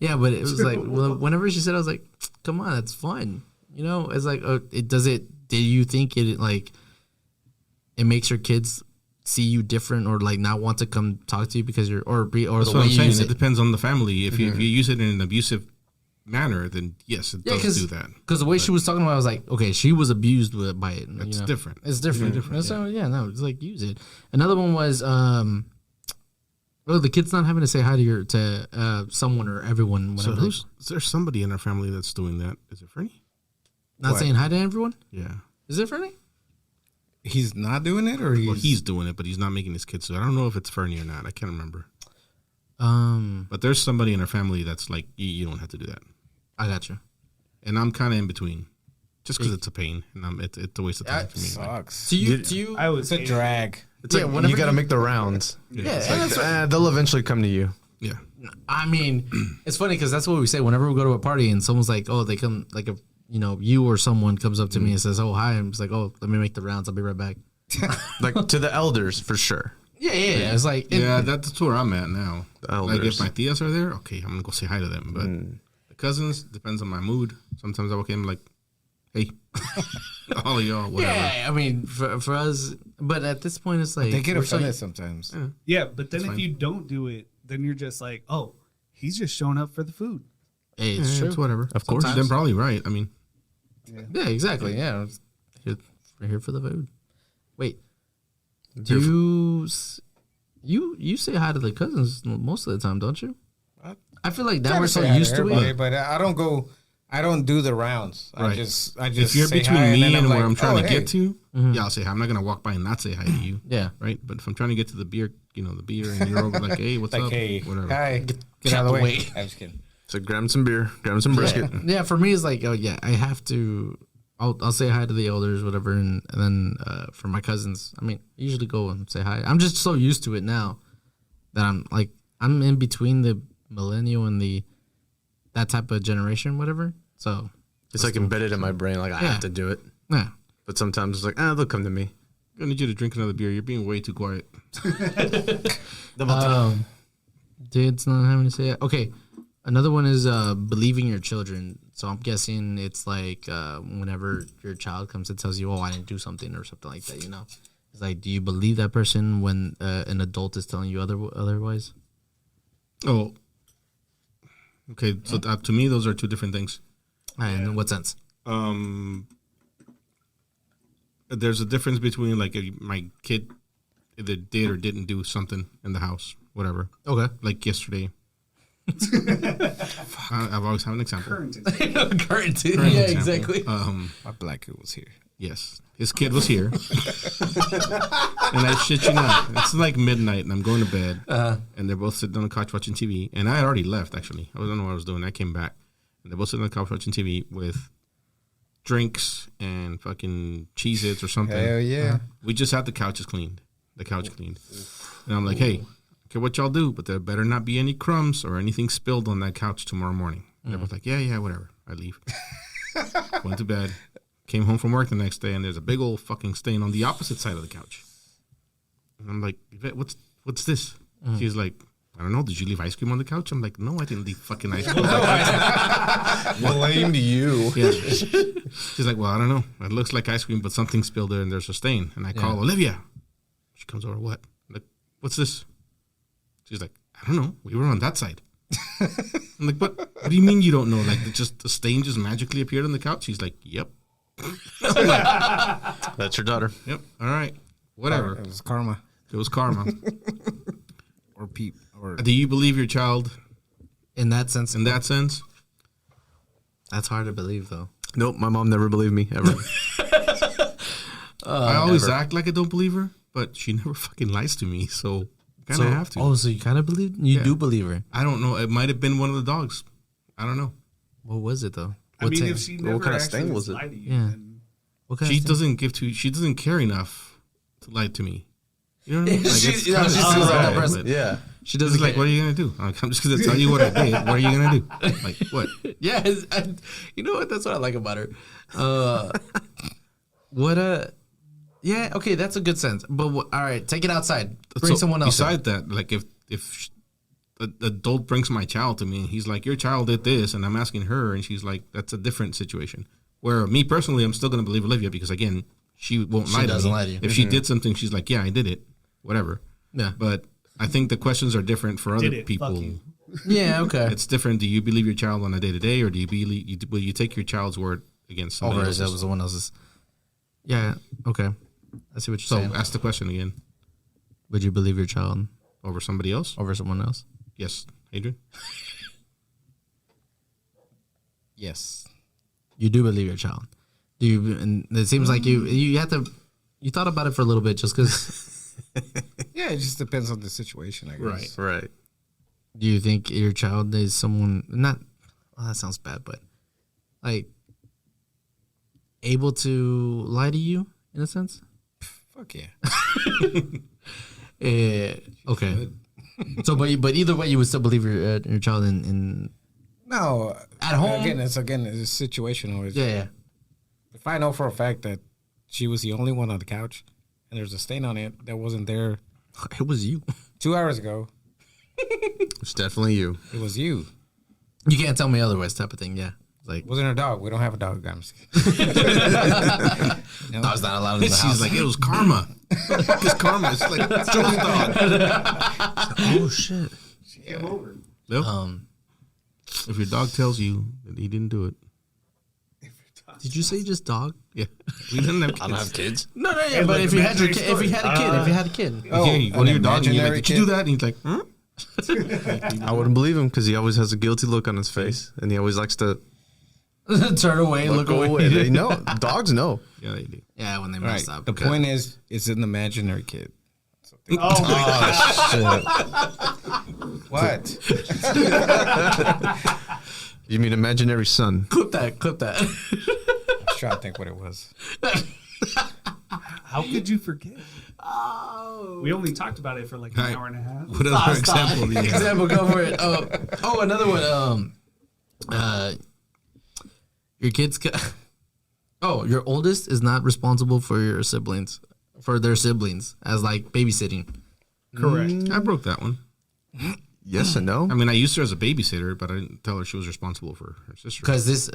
Yeah, but it was like whenever she said, I was like, "Come on, that's fun." You know, it's like, do you think it like it makes your kids see you different or like not want to come talk to you because you're or That's the what way I'm you saying. use It it? depends on the family. If you use it in an abusive manner, then yes, it does do that. Because the way she was talking about, it, I was like, okay, she was abused by it. It's different. It's different. So yeah, no, it's like use it. Another one was the kid's not having to say hi to someone or everyone. So Whenever is there somebody in our family that's doing that? Is it Fernie? not saying hi to everyone. Yeah. Is it Fernie? He's not doing it, or Well, he's doing it, but he's not making his kids. So I don't know if it's Fernie or not. I can't remember. But there's somebody in our family that's like, you don't have to do that. I got you. And I'm kind of in between, just because it's a pain and it's a waste of time for me. sucks. To you, I was It's a drag. It's Yeah, like whenever you got to you- make the rounds. yeah. They'll eventually come to you. Yeah. I mean, it's funny because that's what we say whenever we go to a party and someone's like, oh, they come like a you or someone comes up to me and says, oh hi, I'm just like, oh, let me make the rounds. I'll be right back. Like to the elders for sure. Yeah. It's like Yeah, that's where I'm at now. The Like if elders. my tias are there, okay, I'm gonna go say hi to them. But the cousins depends on my mood. Sometimes I walk in like, hey, all of y'all, whatever. Yeah, I mean, for us, but at this point, it's like They get we're so- offended sometimes. Yeah, but then if fine. you don't do it, then you're just like, oh, he's just showing up for the food. Hey, it's Yeah, true. it's whatever. Of course. Then probably right. I mean, Yeah, exactly. Yeah, we're here for the food. Wait, do you say hi to the cousins most of the time, don't you? I feel like now we're so used to it. But I don't go. I don't do the rounds. I Right. just. if you're say between hi, me then and I'm where like, I'm trying oh, to hey. get to, yeah, I'll say hi. I'm not gonna walk by and not say hi to you. Yeah, Right, but if I'm trying to get to the beer, the beer, and you're over like, hey, what's Like, up? hey, Whatever. hi, get out of the way. way. I'm just kidding. So grab some beer, grab some brisket. yeah. For me, it's like, oh yeah, I have to. I'll say hi to the elders, whatever, and then for my cousins, I mean, I usually go and say hi. I'm just so used to it now that I'm in between the millennial and that type of generation, whatever. So It's like embedded in my brain. Like I Yeah. have to do it. yeah. But sometimes it's like, they'll come to me. I need you to drink another beer. You're being way too quiet. Dude's not having to say it. Okay. Another one is believing your children. So I'm guessing it's like whenever your child comes and tells you, oh, I didn't do something or something like that, It's like, do you believe that person when an adult is telling you otherwise? Oh, okay. So to me, those are two different things. And in what sense? There's a difference between like if my kid either did or didn't do something in the house, whatever. Okay. Like yesterday, I've always had an example. Current. Current. Current Yeah, example. exactly. My black kid was here. Yes, his kid was here, and I shit you not, it's like midnight, and I'm going to bed, and they're both sitting on the couch watching TV, and I had already left actually. I don't know what I was doing. I came back, and they're both sitting on the couch watching TV with drinks and fucking Cheez-Its or something. Hell yeah. We just had the couch cleaned, and I'm like, hey, okay, what y'all do, but there better not be any crumbs or anything spilled on that couch tomorrow morning. And they're both like, yeah, whatever. I leave. Went to bed. Came home from work the next day, and there's a big old fucking stain on the opposite side of the couch. And I'm like, Yvette, what's this? She's like, I don't know. Did you leave ice cream on the couch? I'm like, no, I didn't leave fucking ice cream on the couch. Blamed you. Yeah. She's like, well, I don't know. It looks like ice cream, but something spilled there, and there's a stain. And I call Olivia. She comes over, what? I'm like, what's this? She's like, I don't know. We were on that side. I'm like, what do you mean you don't know? Like, the stain just magically appeared on the couch? She's like, yep. That's your daughter. Yep. All right. Whatever. It was karma. It was karma. Or peep. Or Do you believe your child In that sense, in that sense? that's hard to believe, though. Nope, my mom never believed me ever. I always act like I don't believe her, but she never fucking lies to me, so kind of have to. Oh, so you kind of believe? You do believe her? I don't know. It might have been one of the dogs. I don't know. What was it though? I mean, stain? if she never kind of actually stain was it? lied to you, Yeah. then What kind She of stain? doesn't she doesn't care enough to lie to me. You know what I mean? Like, She- it's you know, kinda she's sad, that but person. Yeah. She It's doesn't like, what are you gonna do? Like, I'm just gonna tell you what I did. What are you gonna do? Like, what? Yeah, you know what? That's what I like about her. Yeah, okay, that's a good sense. But all right, take it outside. Bring someone else. Besides that, like if an adult brings my child to me and he's like, your child did this, and I'm asking her, and she's like, that's a different situation. Where me personally, I'm still gonna believe Olivia because again, she won't lie to me. doesn't lie to you. If she did something, she's like, yeah, I did it, whatever. Yeah. But I think the questions are different for other Did it, people. fuck you. Yeah, okay. It's different. Do you believe your child on a day to day, or do you believe? Will you take your child's word against somebody Over as else's? that was someone else's. Yeah, okay. I see what you're So saying. ask the question again. Would you believe your child Over somebody else? over someone else? Yes, Adrian. yes. You do believe your child. Do you? And it seems like you have to. You thought about it for a little bit, just because. Yeah, it just depends on the situation, I guess. Right. Do you think your child is someone not? Oh, that sounds bad, but like able to lie to you in a sense? Fuck yeah. Okay. So, but either way, you would still believe your child in No. At home? It's situational. It's, yeah. If I know for a fact that she was the only one on the couch and there's a stain on it that wasn't there It was you. 2 hours ago, It's definitely you. it was you. You can't tell me otherwise, type of thing. Yeah. Like It wasn't her dog. We don't have a dog. I'm just kidding. No. I was not allowed in the She's house. like, it was karma. It's karma. It's like Joe's dog. Oh shit. came over. Yep. Um, If your dog tells you that he didn't do it, did you say just dog? yeah, we didn't have kids. I don't have kids. No, yeah. Hey, but look, if you had your imaginary kid, if you had a kid, story. if you had a kid, Oh, Yeah, you go an to your dog and you're like, imaginary did you do kid? that? And he's like, huh? I wouldn't believe him because he always has a guilty look on his face, and he always likes to turn away, look away. They know. Dogs know. Yeah, they do. Yeah, when they Right. mess up. The point is, it's an imaginary kid. Oh my What? You mean imaginary son? Clip that. I was trying to think what it was. How could you forget? Oh. We only talked about it for like an Right. hour and a half. What other example do you have? Example, go for it. Another one. Your kids. Your oldest is not responsible for your siblings, for their siblings, as like babysitting. Correct. I broke that one. Yes and no. I mean, I used her as a babysitter, but I didn't tell her she was responsible for her sister. Because this,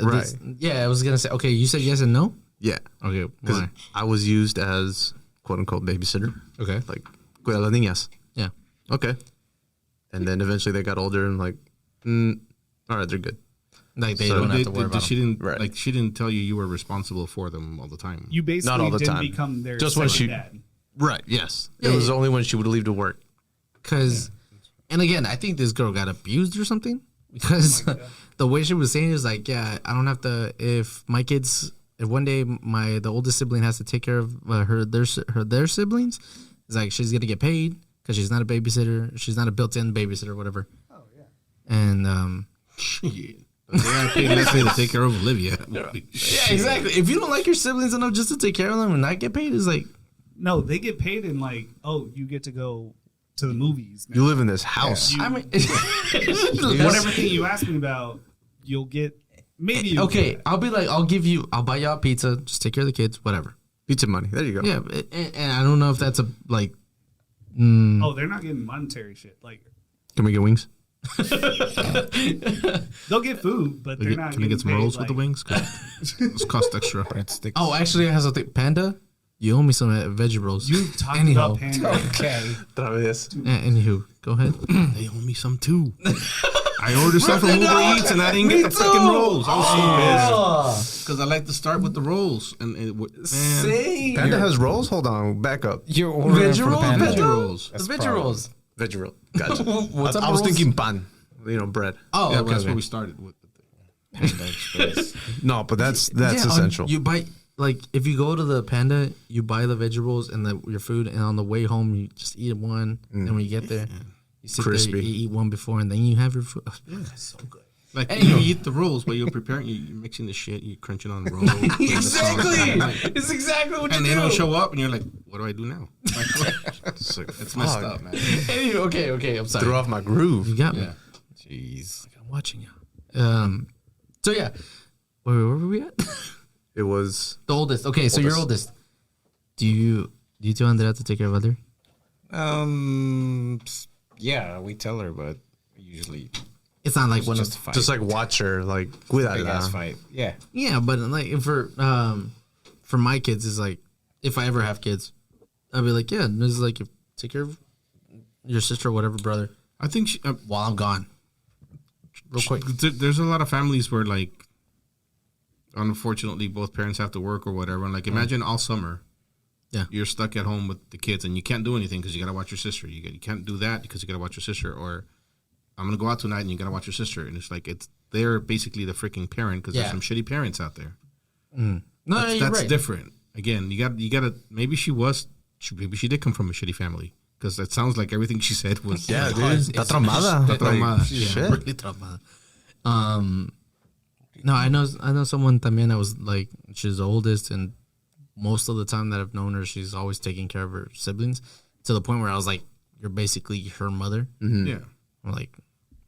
yeah, I was gonna say. Okay, you said yes and no. Yeah, Okay, because why? I was used as quote unquote babysitter. Okay. Like cuida las niñas. Yeah. Okay. And then eventually they got older and like, all right, they're good. Like they So don't have to worry about she them. didn't Right. like she didn't tell you were responsible for them all the time. You basically Not all the didn't time. become their Just when second she- dad. Right. Yes. Yeah, It was yeah. only when she would leave to work. Because And again, I think this girl got abused or something because the way she was saying is like, yeah, I don't have to. If my kids, if one day the oldest sibling has to take care of their siblings, it's like she's gonna get paid because she's not a babysitter. She's not a built-in babysitter or whatever. Oh yeah. And Shit. They gotta pay Leslie to take care of Olivia. yeah, exactly. If you don't like your siblings enough just to take care of them and not get paid, it's like No, they get paid in like, oh, you get to go to the movies. Now. You live in this house. I mean, Whatever thing you ask me about, you'll get. Maybe you'll okay. get. I'll be like, I'll buy y'all pizza. Just take care of the kids, whatever. Pizza money. There you go. Yeah, and I don't know if that's a like. Oh, they're not getting monetary shit. Like Can we get wings? they'll get food, but they're not. Can I get some paid, rolls with the wings? Those cost extra. Breadsticks. Oh, actually, it has a thing. Panda. You owe me some veggie rolls. You talked Anyhow. about Panda. Okay. Otra vez. Anywho, go ahead. They owe me some too. I ordered stuff from Uber Eats and I didn't get the freaking rolls. I was so pissed because I like to start with the rolls. And man, Same. Panda has rolls? Hold on. Back up. You're ordering Veggie from rolls. Panda. Veggie rolls. The veggie rolls. Veggie roll. Gotcha. What's up, I was rolls? thinking pan. You know, bread. Oh, yeah, okay, that's okay. where we started with. Panda Express. No, but that's Yeah, essential. You buy like if you go to the Panda, you buy the veggie rolls and your food, and on the way home you just eat one. And when you get there, you sit Crispy. there, you eat one before, and then you have your food. Oh, that's so good. Like you eat the rolls while you're preparing, you're mixing the shit, you're crunching on the roll. It's exactly what And they don't show up, and you're like, "What do I do now?" It's like, It's messed fuck. up, man. Okay, I'm sorry. Threw off my groove. You got me. Yeah. Jeez. I'm watching you. So yeah, where were we at? It was The oldest. Okay, so you're oldest. Do you tell Andrea to take care of other? Yeah, we tell her, but usually It's not like it's one just a of fight. just like watch her, like, big ass cuídala. fight. Yeah. yeah, but like for my kids is like if I ever have kids, I'll be like yeah, this is like take care of your sister or whatever brother I think she, while I'm gone. Real quick. there's a lot of families where like, unfortunately, both parents have to work or whatever. And like, imagine all summer, Yeah. you're stuck at home with the kids and you can't do anything because you got to watch your sister. You can't do that because you got to watch your sister. Or I'm gonna go out tonight and you got to watch your sister. And it's like they're basically the freaking parent because Yeah. there's some shitty parents out there. No, That's you're right. different. Again, you got to. Maybe she did come from a shitty family because that sounds like everything she said was. Yeah, dude. it's- Está it's- traumada. Está traumada. Like, Yeah. shit. Really traumada. No, I know someone también that was like she's the oldest, and most of the time that I've known her, she's always taking care of her siblings to the point where I was like, "You're basically her mother." Yeah, I'm like,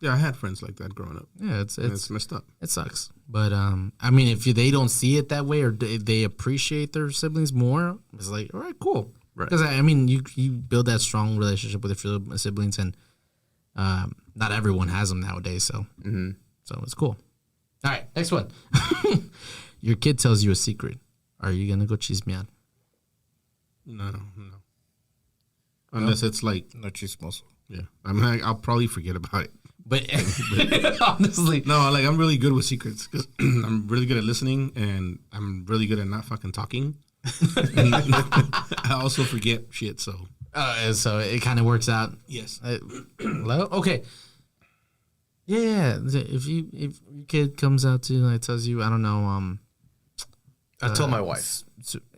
yeah. I had friends like that growing up. yeah, And it's messed up. it sucks, but I mean, if they don't see it that way or they appreciate their siblings more, it's like, all right, cool. Right. Because I mean, you build that strong relationship with your siblings, and not everyone has them nowadays. So, so it's cool. All right, next one. Your kid tells you a secret. Are you gonna go chismear? No. Unless it's like, No chismoso. yeah. I mean, I'll probably forget about it. But honestly, No, like I'm really good with secrets because I'm really good at listening and I'm really good at not fucking talking. I also forget shit. So so it kind of works out. yes, Hello? Okay. Yeah. If your kid comes out to you and tells you, I don't know, I told my wife.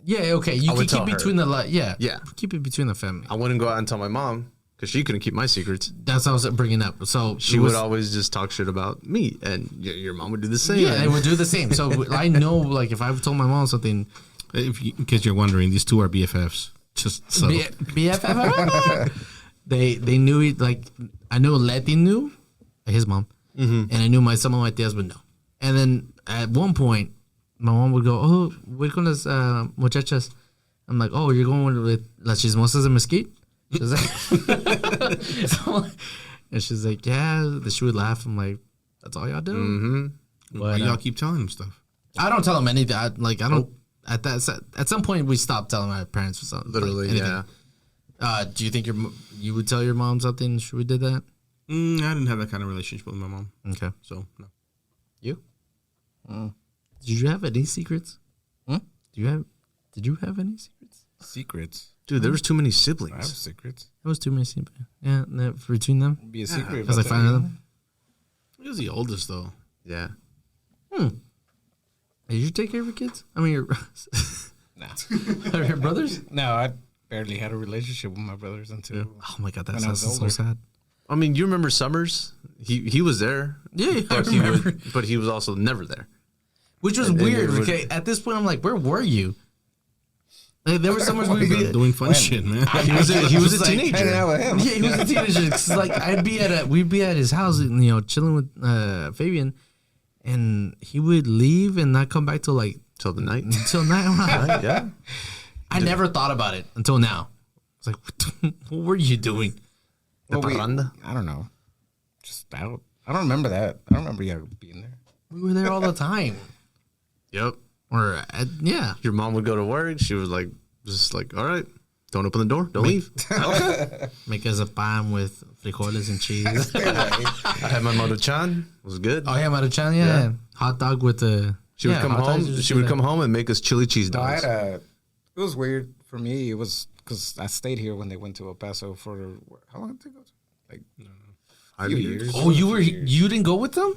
yeah, okay, you I can would keep tell her. between the yeah, Yeah. keep it between the family. I wouldn't go out and tell my mom because she couldn't keep my secrets. That's what I was bringing up. So She would always just talk shit about me, and your mom would do the same. yeah, they would do the same. So I know, like, if I told my mom something, in case you're wondering, these two are BFFs. Just so BFF, they knew it. Like I knew Letty knew, his mom, and I knew some of my tias would know. And then at one point, my mom would go, "Oh, voy con las muchachas." I'm like, "Oh, you're going with las chismosas de Mesquite?" She's like, and she's like, "Yeah." She would laugh. I'm like, "That's all y'all do." why y'all keep telling them stuff? I don't tell them anything. I don't. At some point, we stopped telling my parents something. Literally, anything. yeah. Do you think you would tell your mom something? Should we did that? I didn't have that kind of relationship with my mom, Okay. so no. You? Did you have any secrets? Did you have any secrets? Secrets. Dude, there was too many I have siblings. secrets. It was too many people. Yeah, between them. Be a secret. Because I about find that, them. He was the oldest though. Yeah. Did you take care of your kids? I mean, Nah. your brothers? No, I barely had a relationship with my brothers until. Oh my god, that When I was sounds so older. sad. I mean, you remember Summers? He was there. Yeah, I But he remember. but he was also never there. Which was And weird. it would- Okay, at this point, I'm like, where were you? Like, there were summers we'd be Doing fun shit, man. He was a Just like, teenager. Hanging out with him. Yeah, he was a teenager. 'Cause, like we'd be at his house, chilling with Fabian, and he would leave and not come back till like Till the night. until night. Right, yeah. I never thought about it until now. It's like, what were you doing? Well, parranda? I don't know. Just out. I don't remember that. I don't remember you being there. We were there all the time. Yep. Or yeah, Your mom would go to work. She was like, just like, all right, don't open the door. Don't leave. make us a pan with frijoles and cheese. I had my Maruchan. It was good. Oh yeah, Maruchan, yeah. Hot dog with the. She would come home. She would come home and make us chili cheese No, dogs. it was weird for me. It was because I stayed here when they went to El Paso for how long did they go? Like 5 few years. years. Oh, you didn't go with them?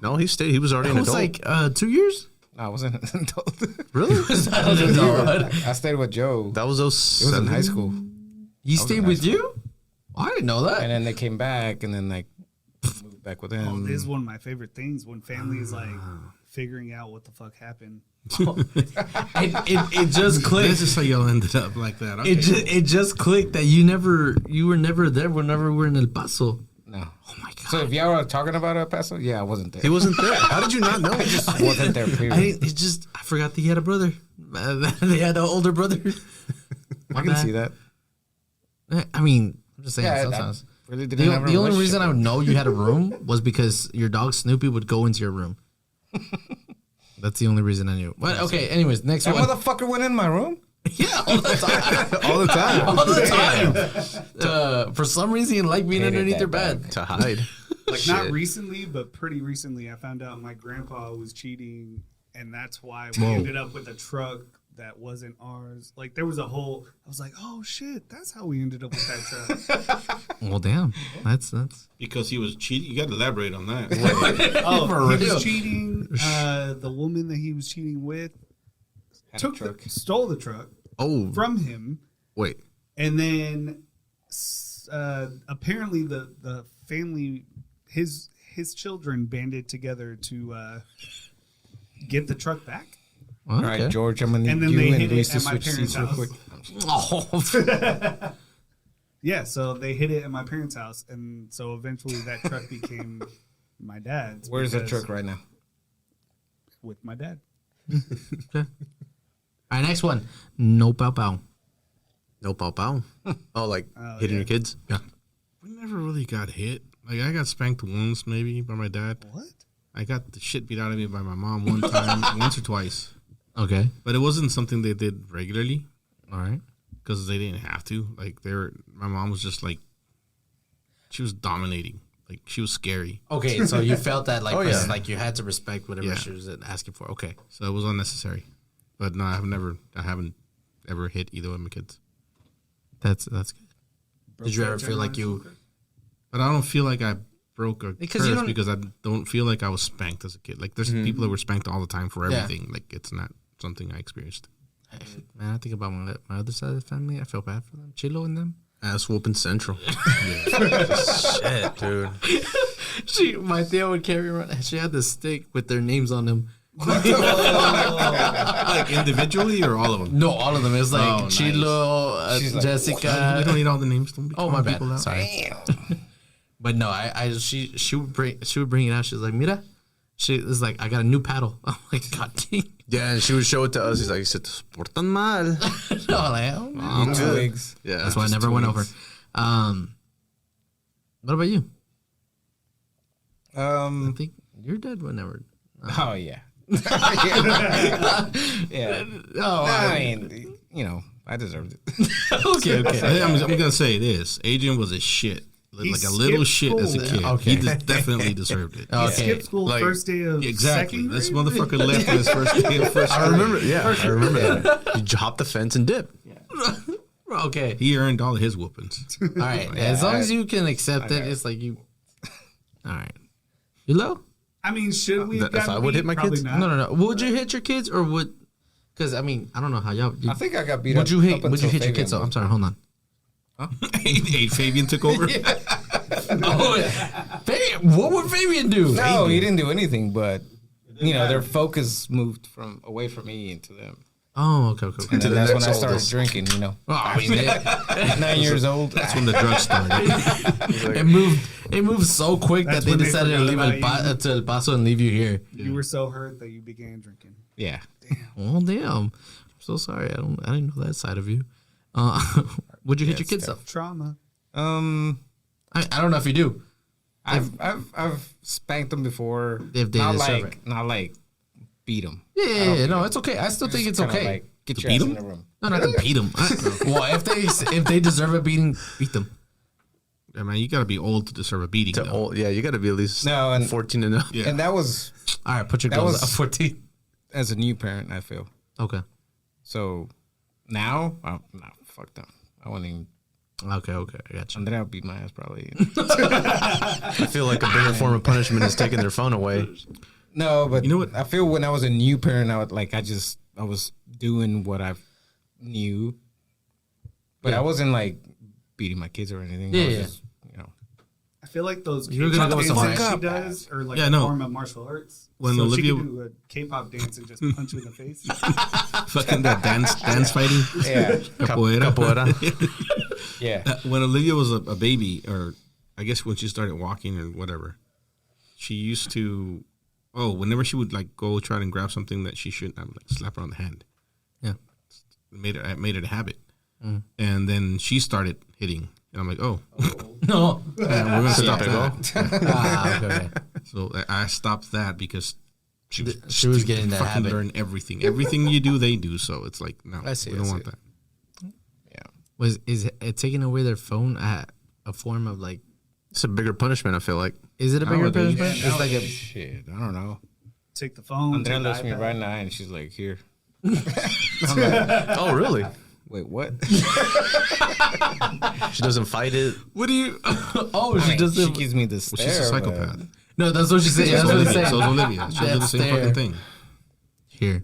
No, he stayed. He was already It an was adult. like 2 years. No, I wasn't an adult. Really? I stayed with Joe. That was It was in high school, He stayed in with high you? Oh, I didn't know that. and then they came back, and then like moved back with Oh, him. this is one of my favorite things when family is like figuring out what the fuck happened. it just This clicked. is how y'all ended up like that. Okay. It just clicked that you were never there whenever we were in El Paso. No. Oh my god! So if y'all are talking about El Paso, yeah, I wasn't there. He wasn't there. How did you not know? wasn't there. Period. I forgot that he had a brother. They had an older brother. I can see that. I mean, I'm just saying. Yeah, sometimes I really didn't have a the only reason I would relationship. know you had a room was because your dog Snoopy would go into your room. That's the only reason I knew. But okay, anyways, next That one. motherfucker went in my room. Yeah, all the time. All the time. All the time. For some reason, you like being Hated underneath that your bed. To hide. Like not Shit. recently, but pretty recently, I found out my grandpa was cheating, and that's why we ended up with a truck that wasn't ours. Like there was a whole. I was like, oh shit, that's how we ended up with that truck. Well, damn. That's Because he was cheating. You got to elaborate on that. Oh, For he real. was cheating. The woman that he was cheating with Had a took truck. stole the truck Oh, from him, wait. and then apparently the family, his children banded together to get the truck back. well, All right, George, I'm gonna And need then you they and hid it Reese to at my switch parents' seats real house. quick. Oh, Yeah, so they hid it at my parents' house, and so eventually that truck became my dad's. Where's the because- truck right now? With my dad. All right, next one. No pow pow. No pow pow. Oh, like hitting yeah. your kids? Yeah. We never really got hit. Like I got spanked once, maybe by my dad. What? I got the shit beat out of me by my mom one time, once or twice. Okay. But it wasn't something they did regularly All right. because they didn't have to. Like my mom was just like, she was dominating. Like she was scary. Okay, so you felt that like Oh, yeah. like you had to respect whatever Yeah. she was asking for. Okay. So it was unnecessary. But no, I haven't ever hit either of my kids. That's good. Did you ever feel like you But I don't feel like I broke a Because curse you don't- because I don't feel like I was spanked as a kid. Like there's people that were spanked all the time for Yeah. everything. Like it's not something I experienced. man, I think about my other side of the family. I feel bad for them. Chilo and them. Ass whooping central. Shit, dude. My Theo would carry around. She had this stick with their names on them. Like individually or all of them? No, all of them. It's like Oh, nice. Chilo, She's like, we Jessica. don't need all the names. Don't be Oh, calling my bad. people out. Sorry. But no, she would bring it out. She was like, Mira. She was like, I got a new paddle. I'm like, God dang. Yeah, and she would show it to us. He's like, se te portan mal. No, like, oh, man. Two eggs. Yeah, That's why I just never went over. twins. What about you? I Um. think your dad would never. Oh yeah. yeah. Oh, I mean, I deserved it. okay. I'm gonna say this. Adrian was a shit. He Like a little skipped shit as a school. kid. Okay. He definitely deserved it. He Okay. skipped school like- first day of Exactly. second This grade? motherfucker left on his first day of first I grade. remember. Yeah, I remember that. You hop the fence and dip. Okay. He earned all of his whoopings. All right. As long as you can accept it, it's like you. All right. You low? I mean, should we? If I would hit my kids? No. Would you hit your kids or would? Because I mean, I don't know how y'all. I think I got beat Would up. you hit? up Would you until hit your kids? Fabian I'm sorry. Hold on. Hey, Fabian took over. Oh, Fabian, what would Fabian do? No, he didn't do anything, but their focus moved from away from me into them. Oh, okay. And then that's when I next started oldest. drinking. Oh, I mean, 9 years old. That's when the drugs started. it moved so quick That's that they when they decided to leave forgot about to El Paso and leave you here. You were so hurt that you began drinking. Yeah. Well, damn. I'm so sorry. I didn't know that side of you. Would you hit your kids though? Trauma. I don't know if you do. I've spanked them before. If they deserve it. Not like beat them. Yeah. No, it's okay. I still think it's okay. Like, get your beat ass 'em? in the room. No, not to beat them. Well, if they deserve a beating, beat them. I mean, you got to be old to deserve a beating. though. Oh, yeah, you got to be at least No, and 14 and up. Yeah. and that was All right, put your That goals was- up 14. as a new parent. I feel Okay. so now. No, fuck them. I wouldn't even. Okay. I got you. Andrea would beat my ass probably. I feel like a bigger form of punishment is taking their phone away. No, but You know what? I feel when I was a new parent, I was doing what I knew, but I wasn't like beating my kids or anything. I was Yeah. just, I feel like those You're gonna K-pop go with dances someone. that she does, or like Yeah, a no. form of martial arts. When so Olivia- she could do a K-pop dance and just punch you in the face. Fucking that dance fighting. yeah, Capoeira. yeah. When Olivia was a baby, or I guess when she started walking or whatever, she used to. Oh, whenever she would like go try and grab something that she shouldn't, I would like slap her on the hand. Yeah. It made it a habit, and then she started hitting, and I'm like, oh, No. we're gonna stop that. Okay. So I stopped that because she was getting that fucking habit. learn everything. Everything you do, they do. So it's like no, I see, we I don't see. want that. Is it taking away their phone a form of like? It's a bigger punishment, I feel like. Is it a bigger Nowadays, punishment? It's like a. Shit, I don't know. Take the phone. Andrea take the looks at me iPad. right now and she's like, "Here." Oh, really? Wait, what? She doesn't fight it. What do you? Oh, I she mean, does. she gives me the stare. Well, she's a but- psychopath. No, that's what she said. That's what Olivia. I'm saying. So is Olivia. She'll do the That's same there. fucking thing. Here.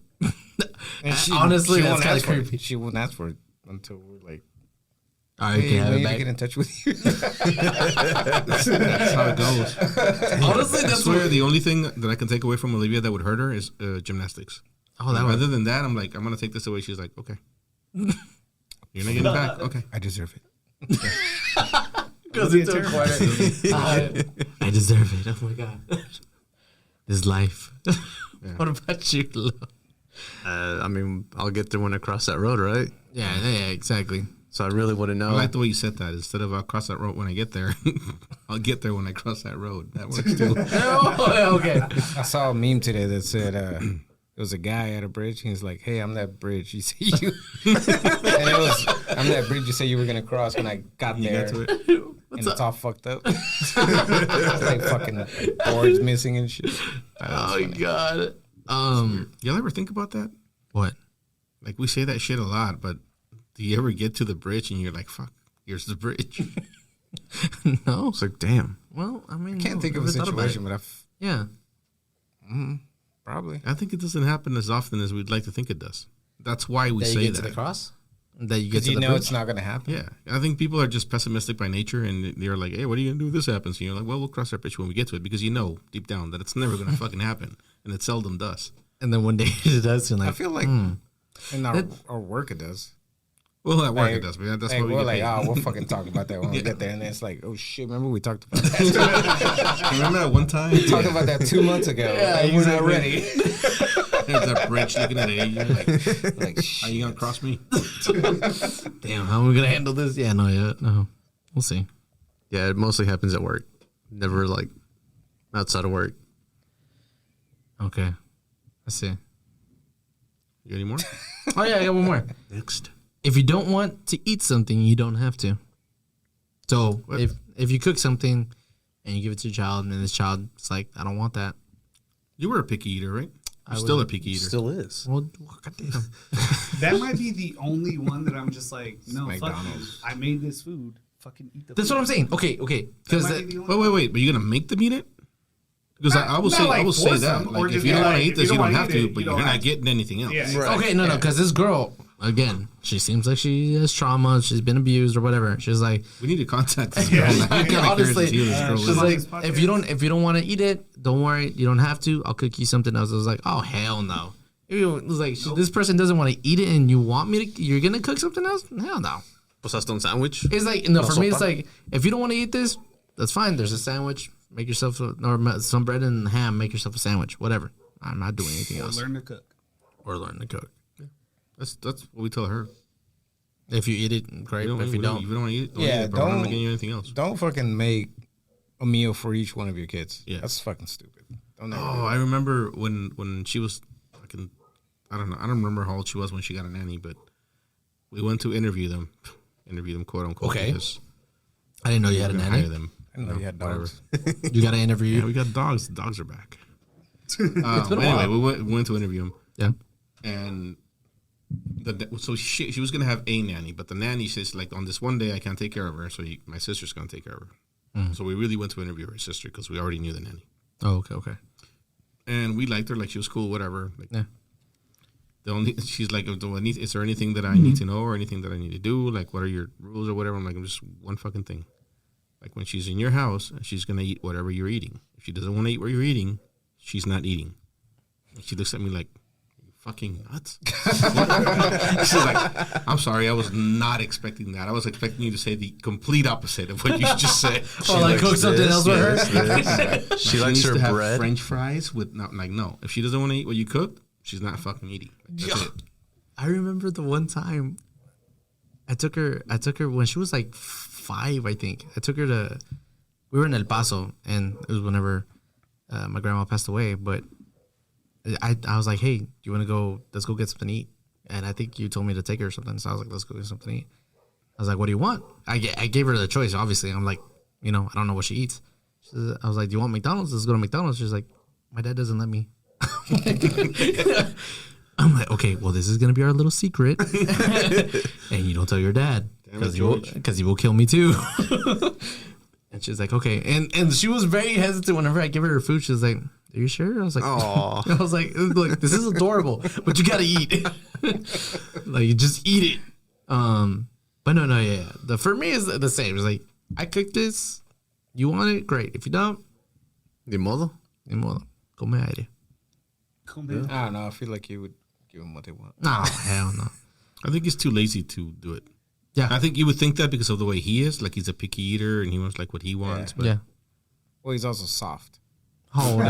And Honestly, she that's won't kinda ask for it. creepy. She won't ask for it until we're like, All right, you "Hey, can have we it need to back. get in touch with you." That's how it goes. Honestly, I that's swear, what. the only thing that I can take away from Olivia that would hurt her is gymnastics. Oh, that Other was. than that, I'm like, I'm gonna take this away. She's like, okay, you're not getting it back. Okay, I deserve it. Goes into a corner. I deserve it. Oh my god. This life. What about you, Lo? I mean, I'll get there when I cross that road, right? Yeah, exactly. So I really wouldn't know. I like the way you said that. Instead of I'll cross that road when I get there, I'll get there when I cross that road. That works too. Oh, okay. I saw a meme today that said there was a guy at a bridge. He's like, "Hey, I'm that bridge you say you." And it was, "I'm that bridge you say you were gonna cross." When I got You there, got to it. and it's all fucked up. It's like fucking boards missing and shit. Oh my god. Y'all ever think about that? What? Like we say that shit a lot, but do you ever get to the bridge and you're like, "Fuck, here's the bridge." No. It's like, damn. Well, I mean, Can't think of a situation, but I've Yeah. probably. I think it doesn't happen as often as we'd like to think it does. That's why we That you say get to that. the cross. That you get Because to you the know bridge? it's not gonna happen. Yeah, I think people are just pessimistic by nature, and they're like, "Hey, what are you gonna do if this happens?" And you're like, "Well, we'll cross that bridge when we get to it," because you know deep down that it's never gonna fucking happen, and it seldom does. And then one day it does, and like, I feel like in our work it does. Well, at work Like- it does, but that's Like, why we we're get like, paid. "Oh, we'll fucking talk about that when we get there," and then it's like, "Oh shit, remember we talked about that? Remember that one time? Talked about that 2 months ago. and we're not ready." There's that bridge looking at it. You're like, Like, "How you gonna cross me?" damn, how are we gonna handle this? Yeah, no, we'll see. Yeah, it mostly happens at work. Never like outside of work. Okay, I see. You got any more? Oh yeah, I got one more. Next. If you don't want to eat something, you don't have to. So What? if you cook something and you give it to your child, and this child is like, I don't want that. You were a picky eater, right? I'm still a picky eater. Still is. Well, goddamn. That might be the only one that I'm just like, no, fuck you. McDonald's. I made this food. Fucking eat the That's food. what I'm saying. Okay. Because That might be the only Wait. But you're gonna make them eat it? Because I will not say, like I will say force that. them, or Like, if just you don't be want to like, eat if this, you you don't don't wanna have eat to. it, But you you're don't not have to. getting anything else. Yeah. Right. Okay, no, because this girl, again, she seems like she has trauma. She's been abused or whatever. She's like, We need to contact this girl. Like, I'm kinda honestly, curious to see who this girl she's is. like, Podcast. if you don't want to eat it, don't worry. You don't have to. I'll cook you something else. I was like, oh hell no. It was like this person doesn't want to eat it, and you want me to? You're gonna cook something else? Hell no. Pasaste un sándwich. It's like no. For me, sopa? it's like if you don't want to eat this, that's fine. There's a sandwich. Make yourself some bread and ham. Make yourself a sandwich. Whatever. I'm not doing anything else. Learn to cook. Or learn to cook. That's what we tell her. If you eat it, great. But if you don't, if you don't want to eat it, don't Yeah, eat it. But I'm not don't- making you anything else. Don't fucking make a meal for each one of your kids. Yeah. That's fucking stupid. Don't ever do Oh, I remember when she was fucking. I don't know. I don't remember how old she was when she got a nanny, but we went to interview them, quote unquote. Okay. because I didn't know you had a we're gonna nanny. hire them. I didn't know you had Whatever. dogs. You got to interview. Yeah, we got dogs. The dogs are back. been a Anyway, while. we went to interview him, Yeah. and so she was gonna have a nanny, but the nanny says like on this one day I can't take care of her, so my sister's gonna take care of her. So we really went to interview her sister because we already knew the nanny, Oh, okay. and we liked her, like she was cool, whatever. Like, Yeah. she's like, is there anything that I need to know or anything that I need to do? Like, what are your rules or whatever? I'm like, just one fucking thing. Like when she's in your house, she's gonna eat whatever you're eating. If she doesn't want to eat what you're eating, she's not eating. And she looks at me like, you fucking nuts. She's like, I'm sorry, I was not expecting that. I was expecting you to say the complete opposite of what you just said. Oh, like cook something else with her? She likes needs her to have bread. French fries with no. If she doesn't want to eat what you cook, she's not fucking eating. Like, that's it. I remember the one time I took her when she was like 5, I think. I took her we were in El Paso, and it was whenever my grandma passed away. But I was like, hey, do you want to go? Let's go get something to eat. And I think you told me to take her or something. So I was like, let's go get something to eat. I was like, what do you want? I gave her the choice, obviously. I'm like, I don't know what she eats. I was like, do you want McDonald's? Let's go to McDonald's. She's like, my dad doesn't let me. I'm like, okay, well, this is gonna be our little secret, and you don't tell your dad because he will kill me too. And she's like, okay, and she was very hesitant whenever I give her food. She was like, are you sure? I was like, Aw. I was like, look, this is adorable, but you gotta eat. Like, you just eat it. But no, yeah. For me is the same. It's like, I cooked this. You want it? Great. If you don't, Ni modo. ni modo. Come aire. I don't know. I feel like you would give them what they want. No, hell no. I think he's too lazy to do it. Yeah. I think you would think that because of the way he is. Like he's a picky eater and he wants like what he wants. But Yeah. Well, he's also soft. Oh, no.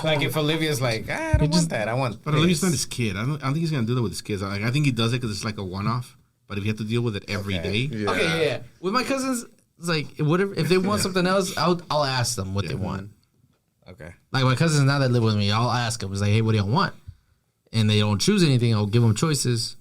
Like if Olivia's like, I don't want that. I want. But this. Olivia's not his kid. I don't think he's gonna do that with his kids. I think he does it because it's like a one-off. But if you have to deal with it every day, Yeah. Okay, yeah. With my cousins, it's like whatever. If they want something else, I'll ask them what they want. Okay. Like my cousins now that live with me, I'll ask them. It's like, hey, what do y'all want? And they don't choose anything. I'll give them choices.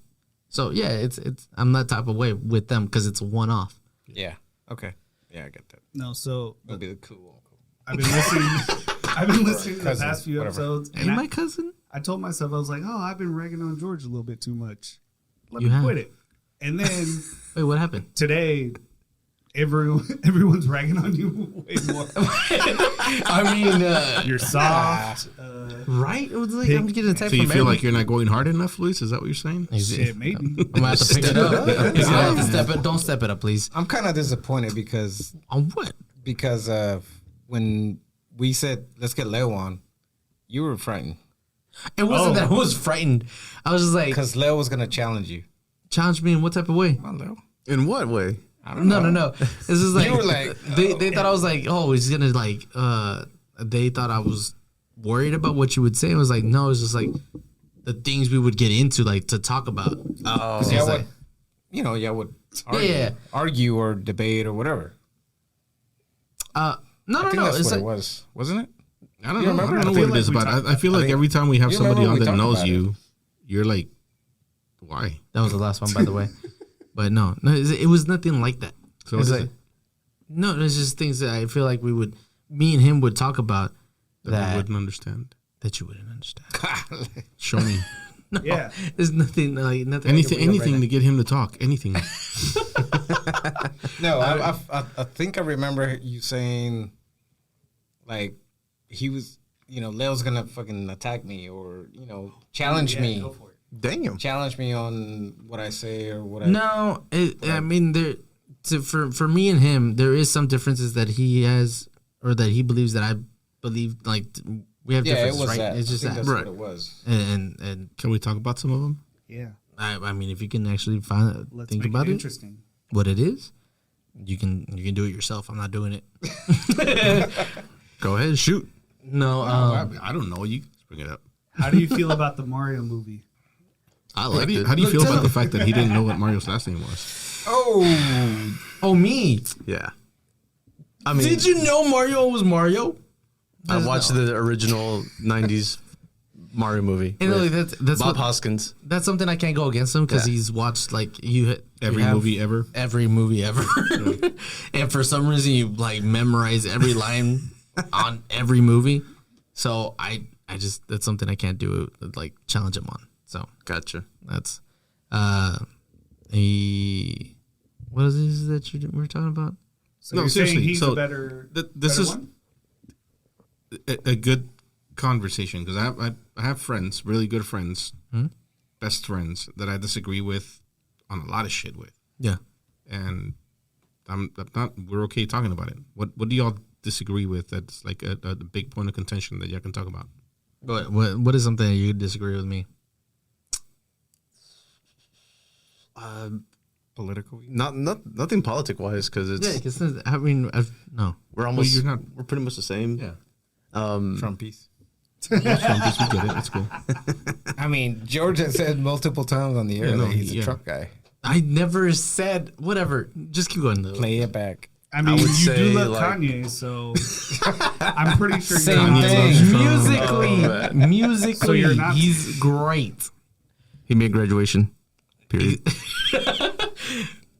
So yeah, it's I'm that type of way with them because it's a one-off. Yeah. Okay. Yeah, I get that. No, so It'll be the cool uncle. I've been listening to the Cousin, past few whatever. episodes, Hey, and my cousin. I told myself, I was like, oh, I've been ragging on George a little bit too much. Let You me have. quit it. And then Wait, what happened? today, everyone's ragging on you way more. I mean, You're soft. right? It was like I'm getting a text so you from feel Mary. like you're not going hard enough, Luis? Is that what you're saying? Shit, maybe. I'm gonna have to pick it up. He's gonna have to step it. Don't step it up, please. I'm kind of disappointed because On what? when we said let's get Leo on, you were frightened It wasn't that I was frightened. I was just like, because Leo was gonna challenge you. challenge me in what type of way? Come on, Leo. In what way? I don't know. No. It's just like You were like, they thought I was like, oh, he's gonna like. They thought I was worried about what you would say. I was like, no, it's just like the things we would get into, like to talk about. Oh, Because y'all would, y'all would argue or debate or whatever. No. I think that's It's what like it was, wasn't it? I don't You know. I remember? don't know I feel what it is like about. I feel like every time we have You somebody remember on we that talked knows about you, you're like, why? that was the last one, by the way. But no, it was nothing like that. So It's what is like it? no, it's just things that I feel like me and him would talk about That we that wouldn't understand. that you wouldn't understand. Show me No, Yeah. there's nothing like nothing. anything to get him to talk. Anything. No, I think I remember you saying, like, he was, Leo's gonna fucking attack me or, challenge me. Go for it. Damn. Challenge me on what I say or what I. No, I mean for me and him, there is some differences that he has or that he believes that I believe. Like we have Yeah, it differences, was right? that. It's just I think that, that's Right. what it was. and Can we talk about some of them? Yeah. I mean, if you can actually Let's think make about it it, interesting. what it is, you can do it yourself. I'm not doing it. Go ahead, shoot. No, I don't know. You can just bring it up. How do you feel about the Mario movie? I How liked do you, it. how do you Look, feel tell about him. the fact that he didn't know what Mario's last name was? oh me. Yeah. I mean, Did you know Mario was Mario? I watched the original '90s Mario movie. And with like, that's Bob what, Hoskins. that's something I can't go against him because Yeah. he's watched like Every have movie ever. every movie ever, and for some reason you like memorize every line on every movie. So I just that's something I can't do like challenge him on. So Gotcha. that's what is this that we're talking about? So No, you're saying seriously, he's so a better. this better is- one? A good conversation because I have friends, really good friends, best friends that I disagree with on a lot of shit with, Yeah. and I'm not. We're okay talking about it. What do y'all disagree with? That's like a big point of contention that y'all can talk about. What is something that you disagree with me? Political. Nothing politic wise because it's Yeah, because I mean, no. we're almost you're not- we're pretty much the same. Yeah. Trumpies. So we get it. It's cool. I mean, George has said multiple times on the air no, that he's a yeah. Trump guy. I never said whatever. Just keep going. Though. Play it back. I mean, would you say, do love like- Kanye, so I'm pretty sure Same you're thing. Musically, musically, So you're not- he's great. He made graduation. Period.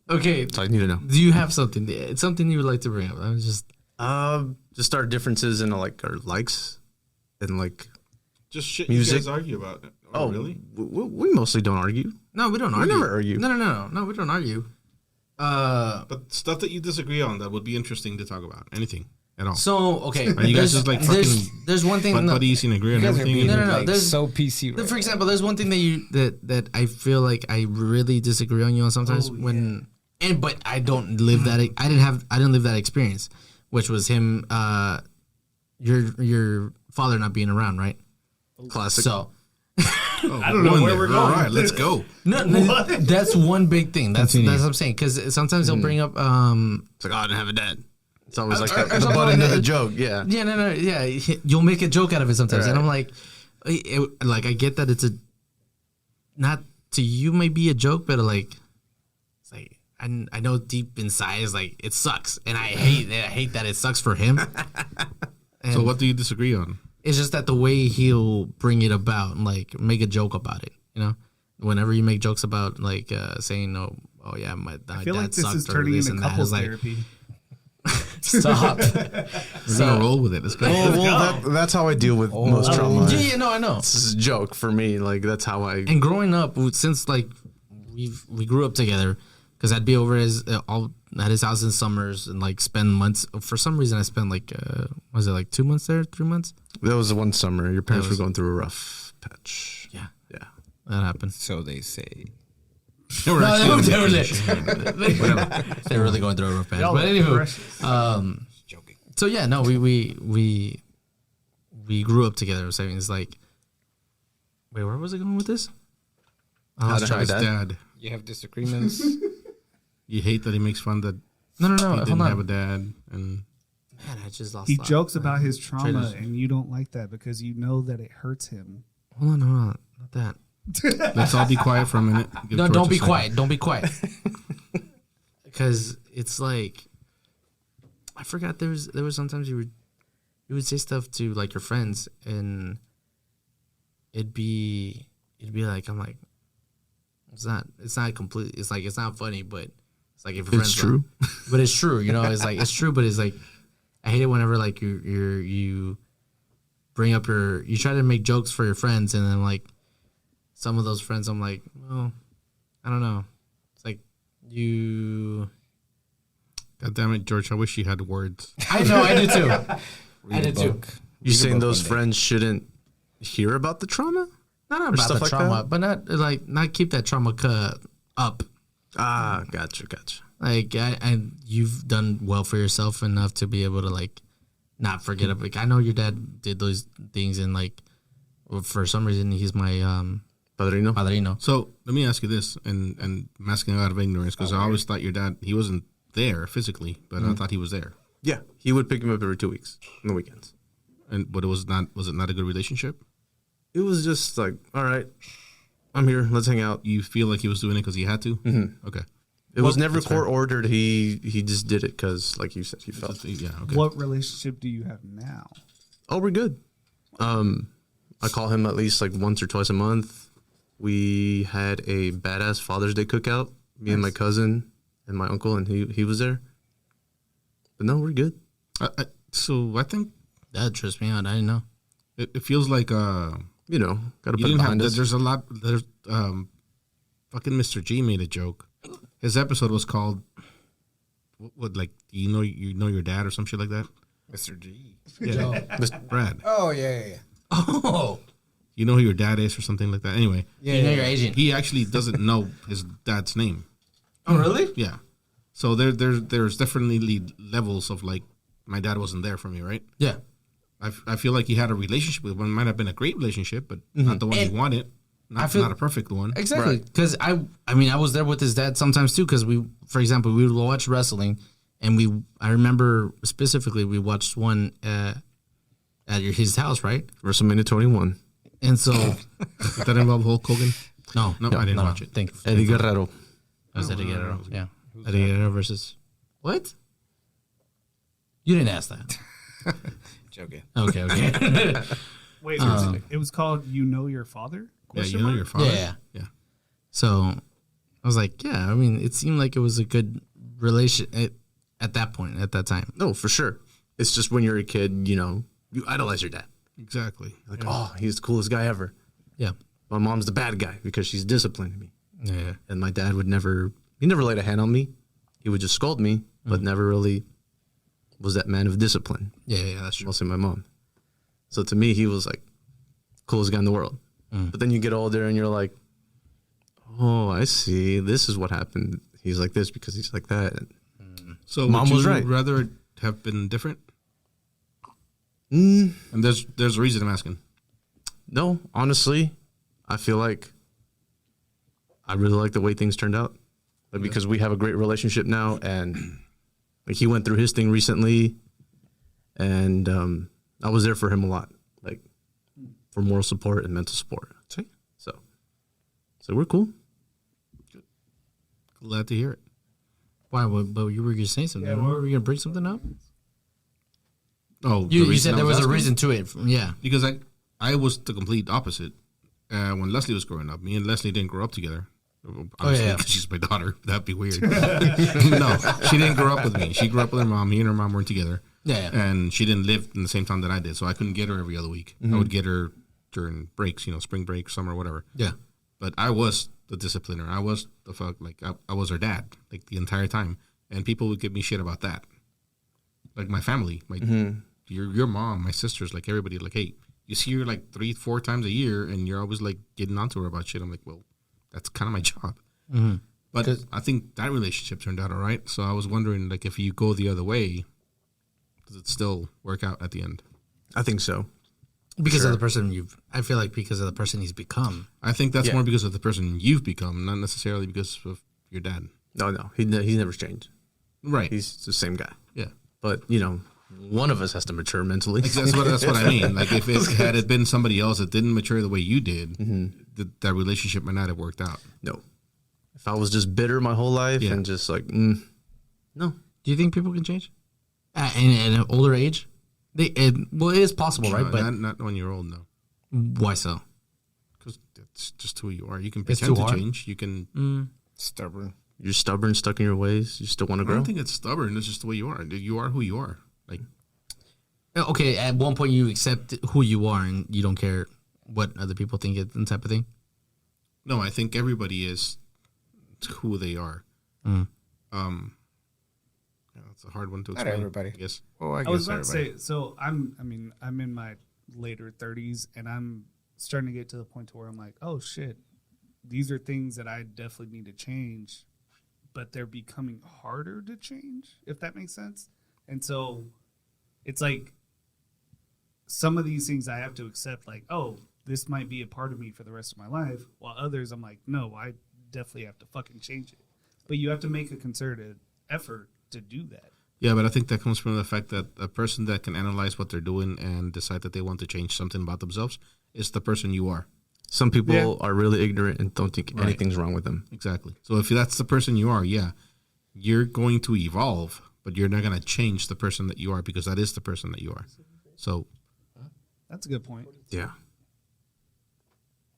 Okay, That's all you need to know. do you have something? It's something you would like to bring up. I was Just our differences in like our likes and like. Just shit Music. you guys argue about. Oh, really? We mostly don't argue. no, we don't We argue. never argue. No, we don't argue. But stuff that you disagree on that would be interesting to talk about. Anything at all. So okay, Are you guys just like there's one thing. Butt No, buddies and agree on You guys are everything? being and- no, like there's- so PC. Right For example, there's one thing that I feel like I really disagree on you on sometimes but I don't live that I didn't live that experience, which was him your father not being around, right? Classic. So I don't know where we're All going. right, let's go. no, that's one big thing. That's Continue. what I'm saying because sometimes he'll bring up It's like, oh, I didn't have a dad. It's always like or the something butt like end of that. the joke. Yeah. yeah you'll make a joke out of it sometimes, and Right. I'm like like I get that it's a not to you may be a joke, but like it's like I know deep inside is like it sucks, and I hate that it sucks for him. And So what do you disagree on? it's just that the way he'll bring it about, like make a joke about it, you know. Whenever you make jokes about like saying oh yeah my I feel dad like this sucked is or turning this into and that, couples it's like therapy. stop. We're gonna roll with it. Let's go. That's how I deal with most trauma. Yeah, no, I know. This is a joke for me. Like that's how I. And growing up, since like we grew up together, because I'd be over at his house in summers and like spend months. For some reason, I spent like was it like 2 months there, 3 months? That was the one summer. Your parents were going through a rough patch. Yeah, Yeah. that happened. So they say. We're No, actually- they're really going through a rough patch. Y'all But are anywho, precious. Joking. so yeah, no, we grew up together. So it's like, wait, where was I going with this? I How lost to track. have His a dad. dad. You have disagreements. You hate that he makes fun that No, he hold didn't on. have a dad, and Man, I just lost. He track. jokes about his trauma, Traders. and you don't like that because you know that it hurts him. Hold on, not that. let's all be quiet for a minute. Give No, George don't a be second. quiet. Don't be quiet. Because it's like, I forgot there was sometimes you would say stuff to like your friends and it'd be like I'm like it's not complete. It's like it's not funny, but it's like if your It's friends true. but it's true. You know, it's like it's true, but it's like I hate it whenever like you bring up you try to make jokes for your friends, and then like some of those friends, I'm like, well, I don't know. It's like you. God damn it, George! I wish you had words. I know, I do too. I do too. You saying those friends shouldn't hear about the trauma? Not about the stuff like trauma, that? but not keep that trauma up. Ah, gotcha. Like, you've done well for yourself enough to be able to like not forget it. Like, I know your dad did those things, and like for some reason he's my padrino. So let me ask you this, and I'm asking out of ignorance because I always thought your dad, he wasn't there physically, but I thought he was there. Yeah, he would pick him up every 2 weeks on the weekends. But was it not a good relationship? It was just like, all right, I'm here. Let's hang out. You feel like he was doing it because he had to? Mm-hmm. Okay. It was never court ordered. He just did it because, like you said, he felt. Yeah. Okay. What relationship do you have now? Oh, we're good. I call him at least like once or twice a month. We had a badass Father's Day cookout. Me and my cousin and my uncle, and he was there. But no, we're good. So I think That trips me out. I didn't know. it feels like You know, got to you put it didn't have. behind us. There's a lot. There's fucking Mr. G made a joke. His episode was called what like you know your dad or some shit like that. Mr. G. Yeah, Brad. Oh yeah. Oh, You know who your dad is or something like that. Anyway, Yeah. you know your agent. he actually doesn't know his dad's name. Oh, really? Yeah. So there's definitely levels of like my dad wasn't there for me, right? Yeah. I feel like he had a relationship with one. Might have been a great relationship, but not the one he And wanted. Not a perfect one. Exactly. Because I mean, I was there with his dad sometimes too. Because for example, we would watch wrestling, and I remember specifically we watched one at his house, right? WrestleMania 21. And so, Did that involve Hulk Hogan? no, I didn't watch it. Thank you. Eddie Guerrero. That was Eddie Guerrero. Yeah. Eddie Guerrero versus what? You didn't ask that. Joking. Okay. Wait, it was called "You Know Your Father"? Yeah, you know your father. Yeah. So I was like, yeah. I mean, it seemed like it was a good relation at that point, at that time. No, for sure. It's just when you're a kid, you know, you idolize your dad. Exactly. Like, oh, he's the coolest guy ever. Yeah. My mom's the bad guy because she's disciplining me. Yeah. And my dad he never laid a hand on me. He would just scold me, but never really was that man of discipline. Yeah. That's true. Mostly my mom. So to me, he was like coolest guy in the world. But then you get older and you're like, oh, I see. This is what happened. He's like this because he's like that. So Mom would was you right. rather have been different? Mm, And there's a reason I'm asking. no, honestly, I feel like I really like the way things turned out. Like, because we have a great relationship now, and like he went through his thing recently, and I was there for him a lot, like for moral support and mental support. See? So we're cool. Glad to hear it. Why? But you were going to say something. Yeah, were you going to bring something up? Oh, You said I there was a asking? reason to it. Yeah. Because I was the complete opposite. When Leslie was growing up, me and Leslie didn't grow up together. Obviously, yeah. 'cause she's my daughter. That'd be weird. No, she didn't grow up with me. She grew up with her mom. Me and her mom weren't together. Yeah. And she didn't live in the same town that I did, so I couldn't get her every other week. I would get her during breaks, spring break, summer, whatever. Yeah. But I was the discipliner. I was I was her dad, like the entire time. And people would give me shit about that. Like my family, your mom, my sisters, like everybody, like, hey, you see her like 3-4 times a year, and you're always like getting onto her about shit. I'm like, well, that's kind of my job. But I think that relationship turned out all right. So I was wondering, like, if you go the other way, does it still work out at the end? I think so. Because of the person I feel like because of the person he's become. I think that's Yeah. more because of the person you've become, not necessarily because of your dad. No, he's never changed. Right. He's the same guy. Yeah. But one of us has to mature mentally. That's what I mean. Like if had it been somebody else that didn't mature the way you did, that relationship might not have worked out. No. If I was just bitter my whole life Yeah. and just like, no. Do you think people can change? In an older age? It is possible, right? But Not when you're old, no. why so? Because that's just who you are. You can It's pretend too to hard. change. You can. Stubborn. You're stubborn, stuck in your ways. You still want to I grow. don't think it's stubborn. It's just the way you are. You are who you are. Like Okay, at one point you accept who you are and you don't care what other people think it and type of thing. No, I think everybody is who they are. Mm. Yeah, that's a hard one to Not explain. everybody. I guess. Well, I was about to say, so I'm in my later 30s, and I'm starting to get to the point to where I'm like, oh shit, these are things that I definitely need to change, but they're becoming harder to change, if that makes sense. And so it's like some of these things I have to accept, like, oh, this might be a part of me for the rest of my life, while others I'm like, no, I definitely have to fucking change it. But you have to make a concerted effort to do that. Yeah, but I think that comes from the fact that a person that can analyze what they're doing and decide that they want to change something about themselves is the person you are. Some people are really ignorant and don't think anything's wrong with them. Exactly. So if that's the person you are, yeah, you're going to evolve, but you're not going to change the person that you are because that is the person that you are. So That's a good point. Yeah.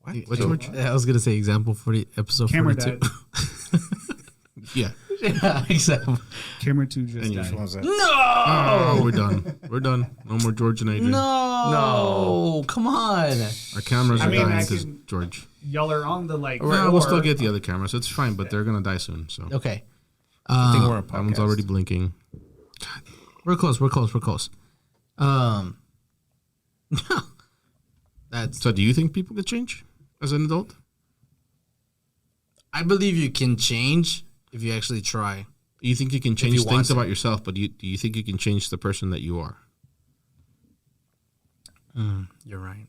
What, George? I was gonna say example 40 episode Camera 42. died. Yeah. Yeah, example. Camera 2 just And died. Which one's that? Oh, we're done. We're done. No more George and Adrian. No, come on. Our cameras are I mean, dying I because can- George. Y'all are on the like. Yeah, we'll floor. still get the other cameras. It's fine, but they're going to die soon. So Okay, I think we're a that one's podcast. already blinking. we're close. We're close. We're close. That's. So do you think people could change as an adult? I believe you can change if you actually try. You think you can change you want things to. about yourself, but do you think you can change the person that you are? You're right.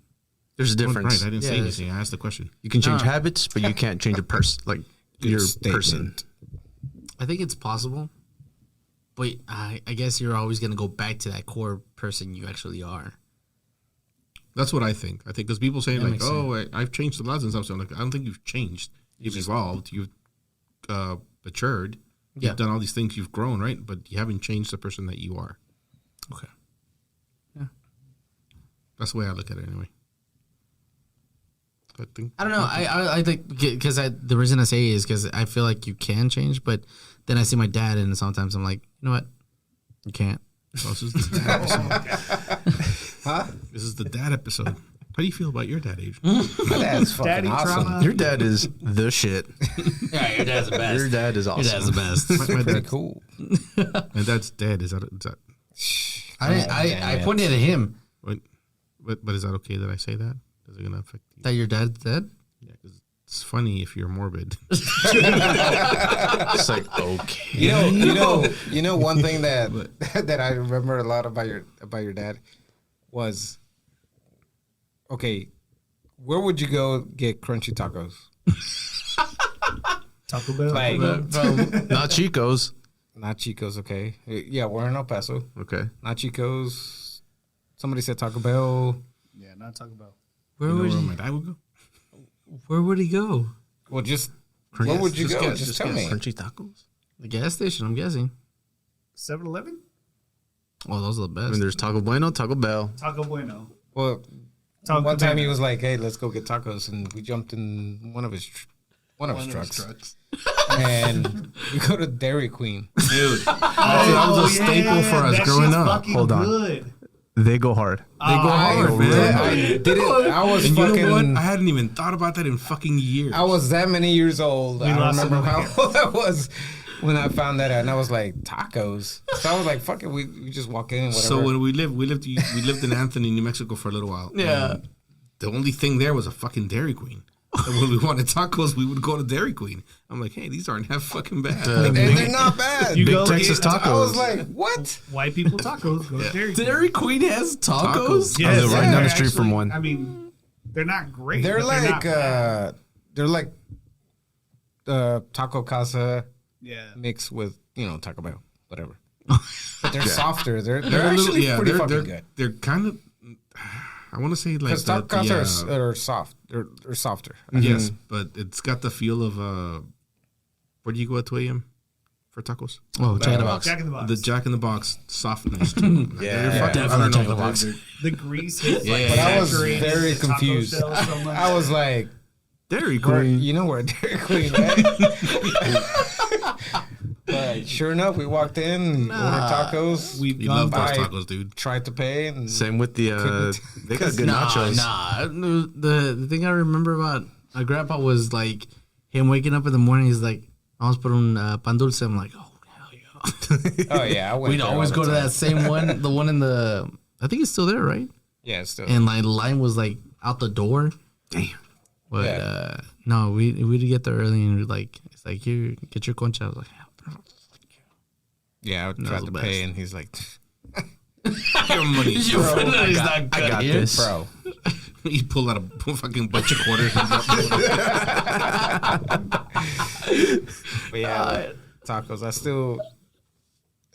There's a difference. Right, I didn't say Yeah, anything. I asked the question. You can change habits, but you can't change a person, like your person. I think it's possible, but I guess you're always gonna go back to that core person you actually are. That's what I think. I think because people say like, makes "Oh, I've changed a lot since I was young." Like, I don't think you've changed. You've evolved. You've matured. Yeah. You've done all these things. You've grown, right? But you haven't changed the person that you are. Okay. That's the way I look at it, anyway. I think. I don't know. I think because the reason I say is because I feel like you can change, but then I see my dad, and sometimes I'm like, you know what, you can't. Oh, this is the dad episode. This is the dad episode. How do you feel about your dad, Adrian? My dad's fucking Daddy awesome. trauma. Your dad is the shit. Yeah, your dad's the best. Your dad is Your dad's awesome. the best. My Pretty dad, cool. my dad's dead. Is that I pointed at him what? But is that okay that I say that? Is it gonna affect you? that your dad's dead. Yeah, 'cause it's funny if you're morbid. It's like, okay. You know one thing that that I remember a lot about your dad was, okay, where would you go get crunchy tacos? Taco Bell. Like, Not Chico's. not Chico's, okay. Yeah, we're in El Paso. Okay. Not Chico's. Somebody said Taco Bell. Yeah, not Taco Bell. Where You know would where he, my dad would go? Where would he go? Well, where would you just go? guess, Just just tell me. Crunchy tacos. The gas station. I'm guessing. 7-Eleven? Oh, those are the I best. mean, there's Taco Bueno, Taco Bell. Taco Bueno. Well, Taco one time Bell. he was like, "Hey, let's go get tacos," and we jumped in one of his trucks. And we go to Dairy Queen. That was a staple for us that growing shit's up. fucking Hold on. Good. They go hard. They go hard, I man. didn't. I was And you know what? fucking. I hadn't even thought about that in fucking years. I was that many years old. I don't lost remember another how old I was when I found that out, and I was like, tacos. So I was like, fuck it, we just walk in. Whatever. So when we lived in Anthony, New Mexico for a little while. Yeah. And the only thing there was a fucking Dairy Queen. And when we wanted tacos, we would go to Dairy Queen. I'm like, hey, these aren't half fucking bad. and they're not bad. You Big go Texas get tacos. I was like, what? white people tacos. Go to Dairy Queen. Dairy Queen has tacos. I live right down the they're street from actually- one. I mean, they're not great. They're but like not bad. Taco Casa Yeah. mixed with Taco Bell, whatever. But they're softer. They're a little- actually pretty they're, fucking they're, good. They're kind of, I want to say like Because Taco Casa the, are soft. They're softer. yes, but it's got the feel of where do you go at 2 a.m. for tacos? Oh, Jack in the Box. Jack in the Box. The Jack in the Box softness to them. Yeah. Definitely Jack in the Box. The grease hits like But I was saturated very the taco confused. shell so much. I was like, Dairy where, Queen. you know where Dairy Queen, right? But sure enough, we walked in, ordered tacos. We've We gone love those by. tacos, dude. Tried to pay, and Same with the they got good nachos. The thing I remember about my grandpa was like him waking up in the morning. He's like, "Vamos por un pan dulce." I'm like, "Oh hell yeah!" oh yeah, I went We'd there always all go the to time. that same one, the one in the. I think it's still there, right? Yeah, it's still. And like the line was like out the door. Damn. But Yeah. no, we'd get there early and we'd like it's like here, get your concha. I was like, yeah, I was tried the to best. pay, and he's like, Your money, "You bro. he's not I got here." this. "Bro, He pulled out a fucking bunch of quarters. And but yeah, tacos. I still,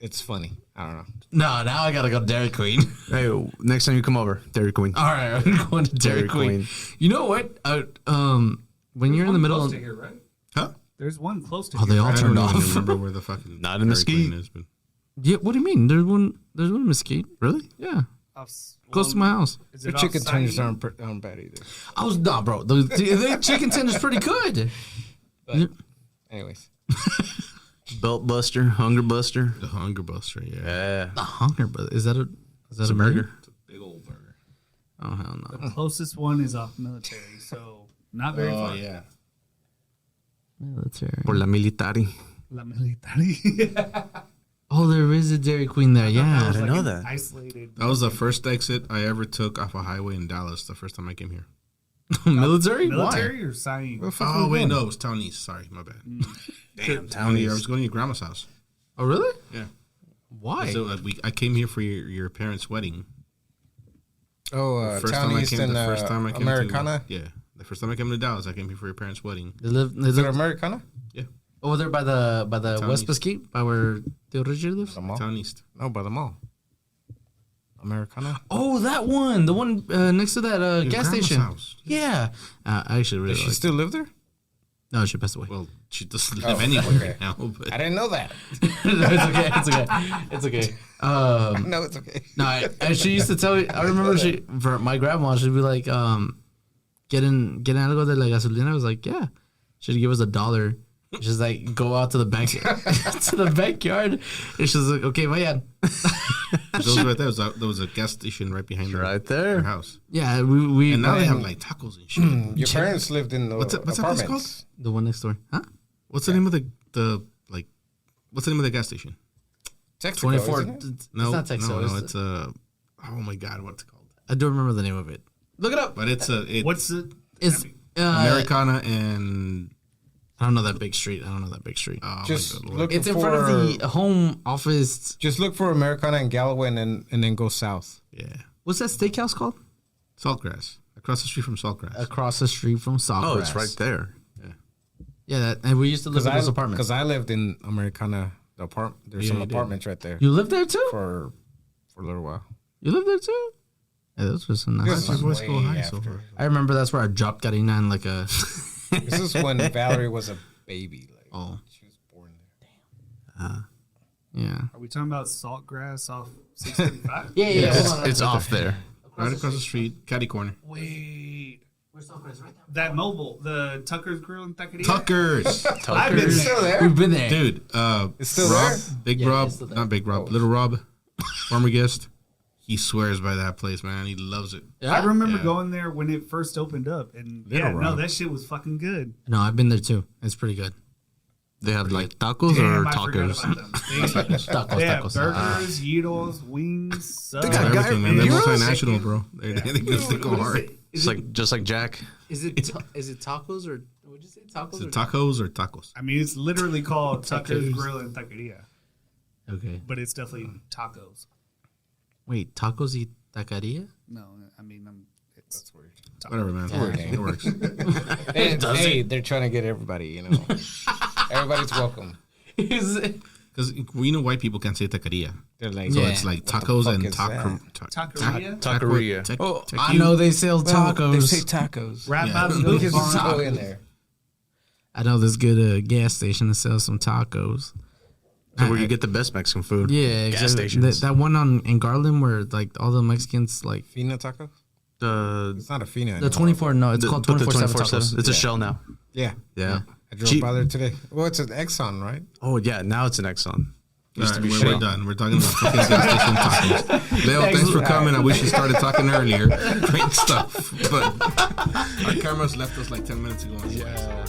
it's funny. I don't know. No, now I gotta go to Dairy Queen. Hey, next time you come over, Dairy Queen. All right, I'm going to Dairy Dairy Queen. Queen. You know what? When you're in the middle close of to here, right? huh? There's one close to oh, they here. all I don't turned even off. remember where the fucking Not in Dairy Mesquite. Queen is, but Yeah, what do you mean? There's one in Mesquite. Really? Yeah, Off- close to my house. Is The it chicken off tenders Saeed? aren't bad either. I was bro. The chicken tender's pretty good. But anyways, Belt Buster, Hunger Buster. the Hunger Buster, yeah. Yeah. The hunger, but is that a a burger. It's a big old burger. Oh hell no. The closest one is off Military, so not very far. yeah. Military. Por la Militari. La Military. Oh, there is a Dairy Queen there. Yeah. was didn't like know an that. Isolated. That was the first exit I ever took off a highway in Dallas the first time I came here. Military? Military or Saeed? Oh, wait, no, it was Town East. Sorry, my bad. Damn, I was going to your grandma's house. Why? Oh, really? Yeah. Why? So I came here for your parents' wedding. Town East and to Americana. the first time I came to Dallas, I came here for your parents' wedding. They live Is it Americana? Yeah, over there by the Town West East. Mesquite, by where Theo Richard lives. The mall? Town East. No, by the mall. Americana. Oh, that one, the one next to that Your gas grandma's station. house. Yeah, I actually really Does she like. still live there? No, she passed away. Well, she doesn't live anywhere okay. right now, but I didn't know that. It's okay. It's okay. It's okay. No, it's okay. No, and she used to tell me. I remember for my grandma, she'd be like, "Get in algo de la gasolina." I was like, "Yeah." She'd give us $1. She's like, "Go out to the back to the backyard," and she's like, "Okay, vayan." those right there. There was a gas station right behind Right their there. house, Yeah, we and now they have like tacos and shit. Your parents lived in the What's that place apartments. the one next door, huh? What's the name of the like? What's the name of the gas station? Texaco, 24. isn't it? It's not Texas. No, it's oh my god, what's it called? I don't remember the name of it. Look it up. But it's What's the? It's Americana and I don't know that big street. oh Just my God, Lord. look It's in for, front of the home office. Just look for Americana and Galloway, and then go south. Yeah, What's that steakhouse called? Saltgrass across the street from Saltgrass. Across the street from Sawgrass. Oh, it's right there. Yeah, and we used to live in those apartments. Because I lived in Americana. The apartment. There's Yeah, some you did. apartments right there You lived there too? for a little while. You lived there too? Yeah, those were some nice. This My is voice go way high after. so far. I remember that's where I dropped Karina in like a. This is when Valerie was a baby. Like, Oh. she was born there. Yeah. Are we talking about Saltgrass off 635? Yeah. It's off there. Right across the street, catty corner. Wait. That mobile, the Tucker's Grill and Taqueria. Tuckers, I've been It's there. still there. We've been there. dude. It's still Rob, there. Big Yeah, Rob, it's still there. not Big Rob, Little Rob, former guest. He swears by that place, man. He loves it. Yeah? I remember Yeah. going there when it first opened up, and Little yeah, no, Rob. that shit was fucking good. No, I've been there too. It's pretty good. They have like tacos Damn, or I forgot tacos. about them. They have Tacos. burgers, gyros, wings, subs. They got everything, man. They're Gyros? multinational, bro. They go hard. It's like just like Jack. Is it tacos or would you say tacos? Is it tacos or tacos? I mean, it's literally called Tucker's Tacos. Grill and Taqueria, Okay. but it's definitely tacos. Wait, tacos y taqueria? No, I mean, it's weird. Whatever, man. Yeah. It works. Hey, they're trying to get everybody. You know, everybody's welcome. Is it? Because we know white people can't say taqueria. They're like, So Yeah. it's like What the tacos fuck and is Taqueria? Taqueria. Oh, I know they sell tacos. They say tacos. Rap Yeah. House Look Goes at on. taco in there. I know this good gas station that sells some tacos. So where you get the best Mexican food. Yeah, Gas exactly. stations. That one in Garland where like all the Mexicans like Fina taco? The It's not a Fina. the 24. No, it's called but the 24/7 tacos. It's a shell now. Yeah. Yeah. I drove by there today. Well, it's an Exxon, right? Oh yeah, now it's an Exxon. All right, we're done. We're talking about fucking gas station tacos. Leo, thanks for coming. I wish you started talking earlier. Great stuff. But our cameras left us like 10 minutes ago. Yeah.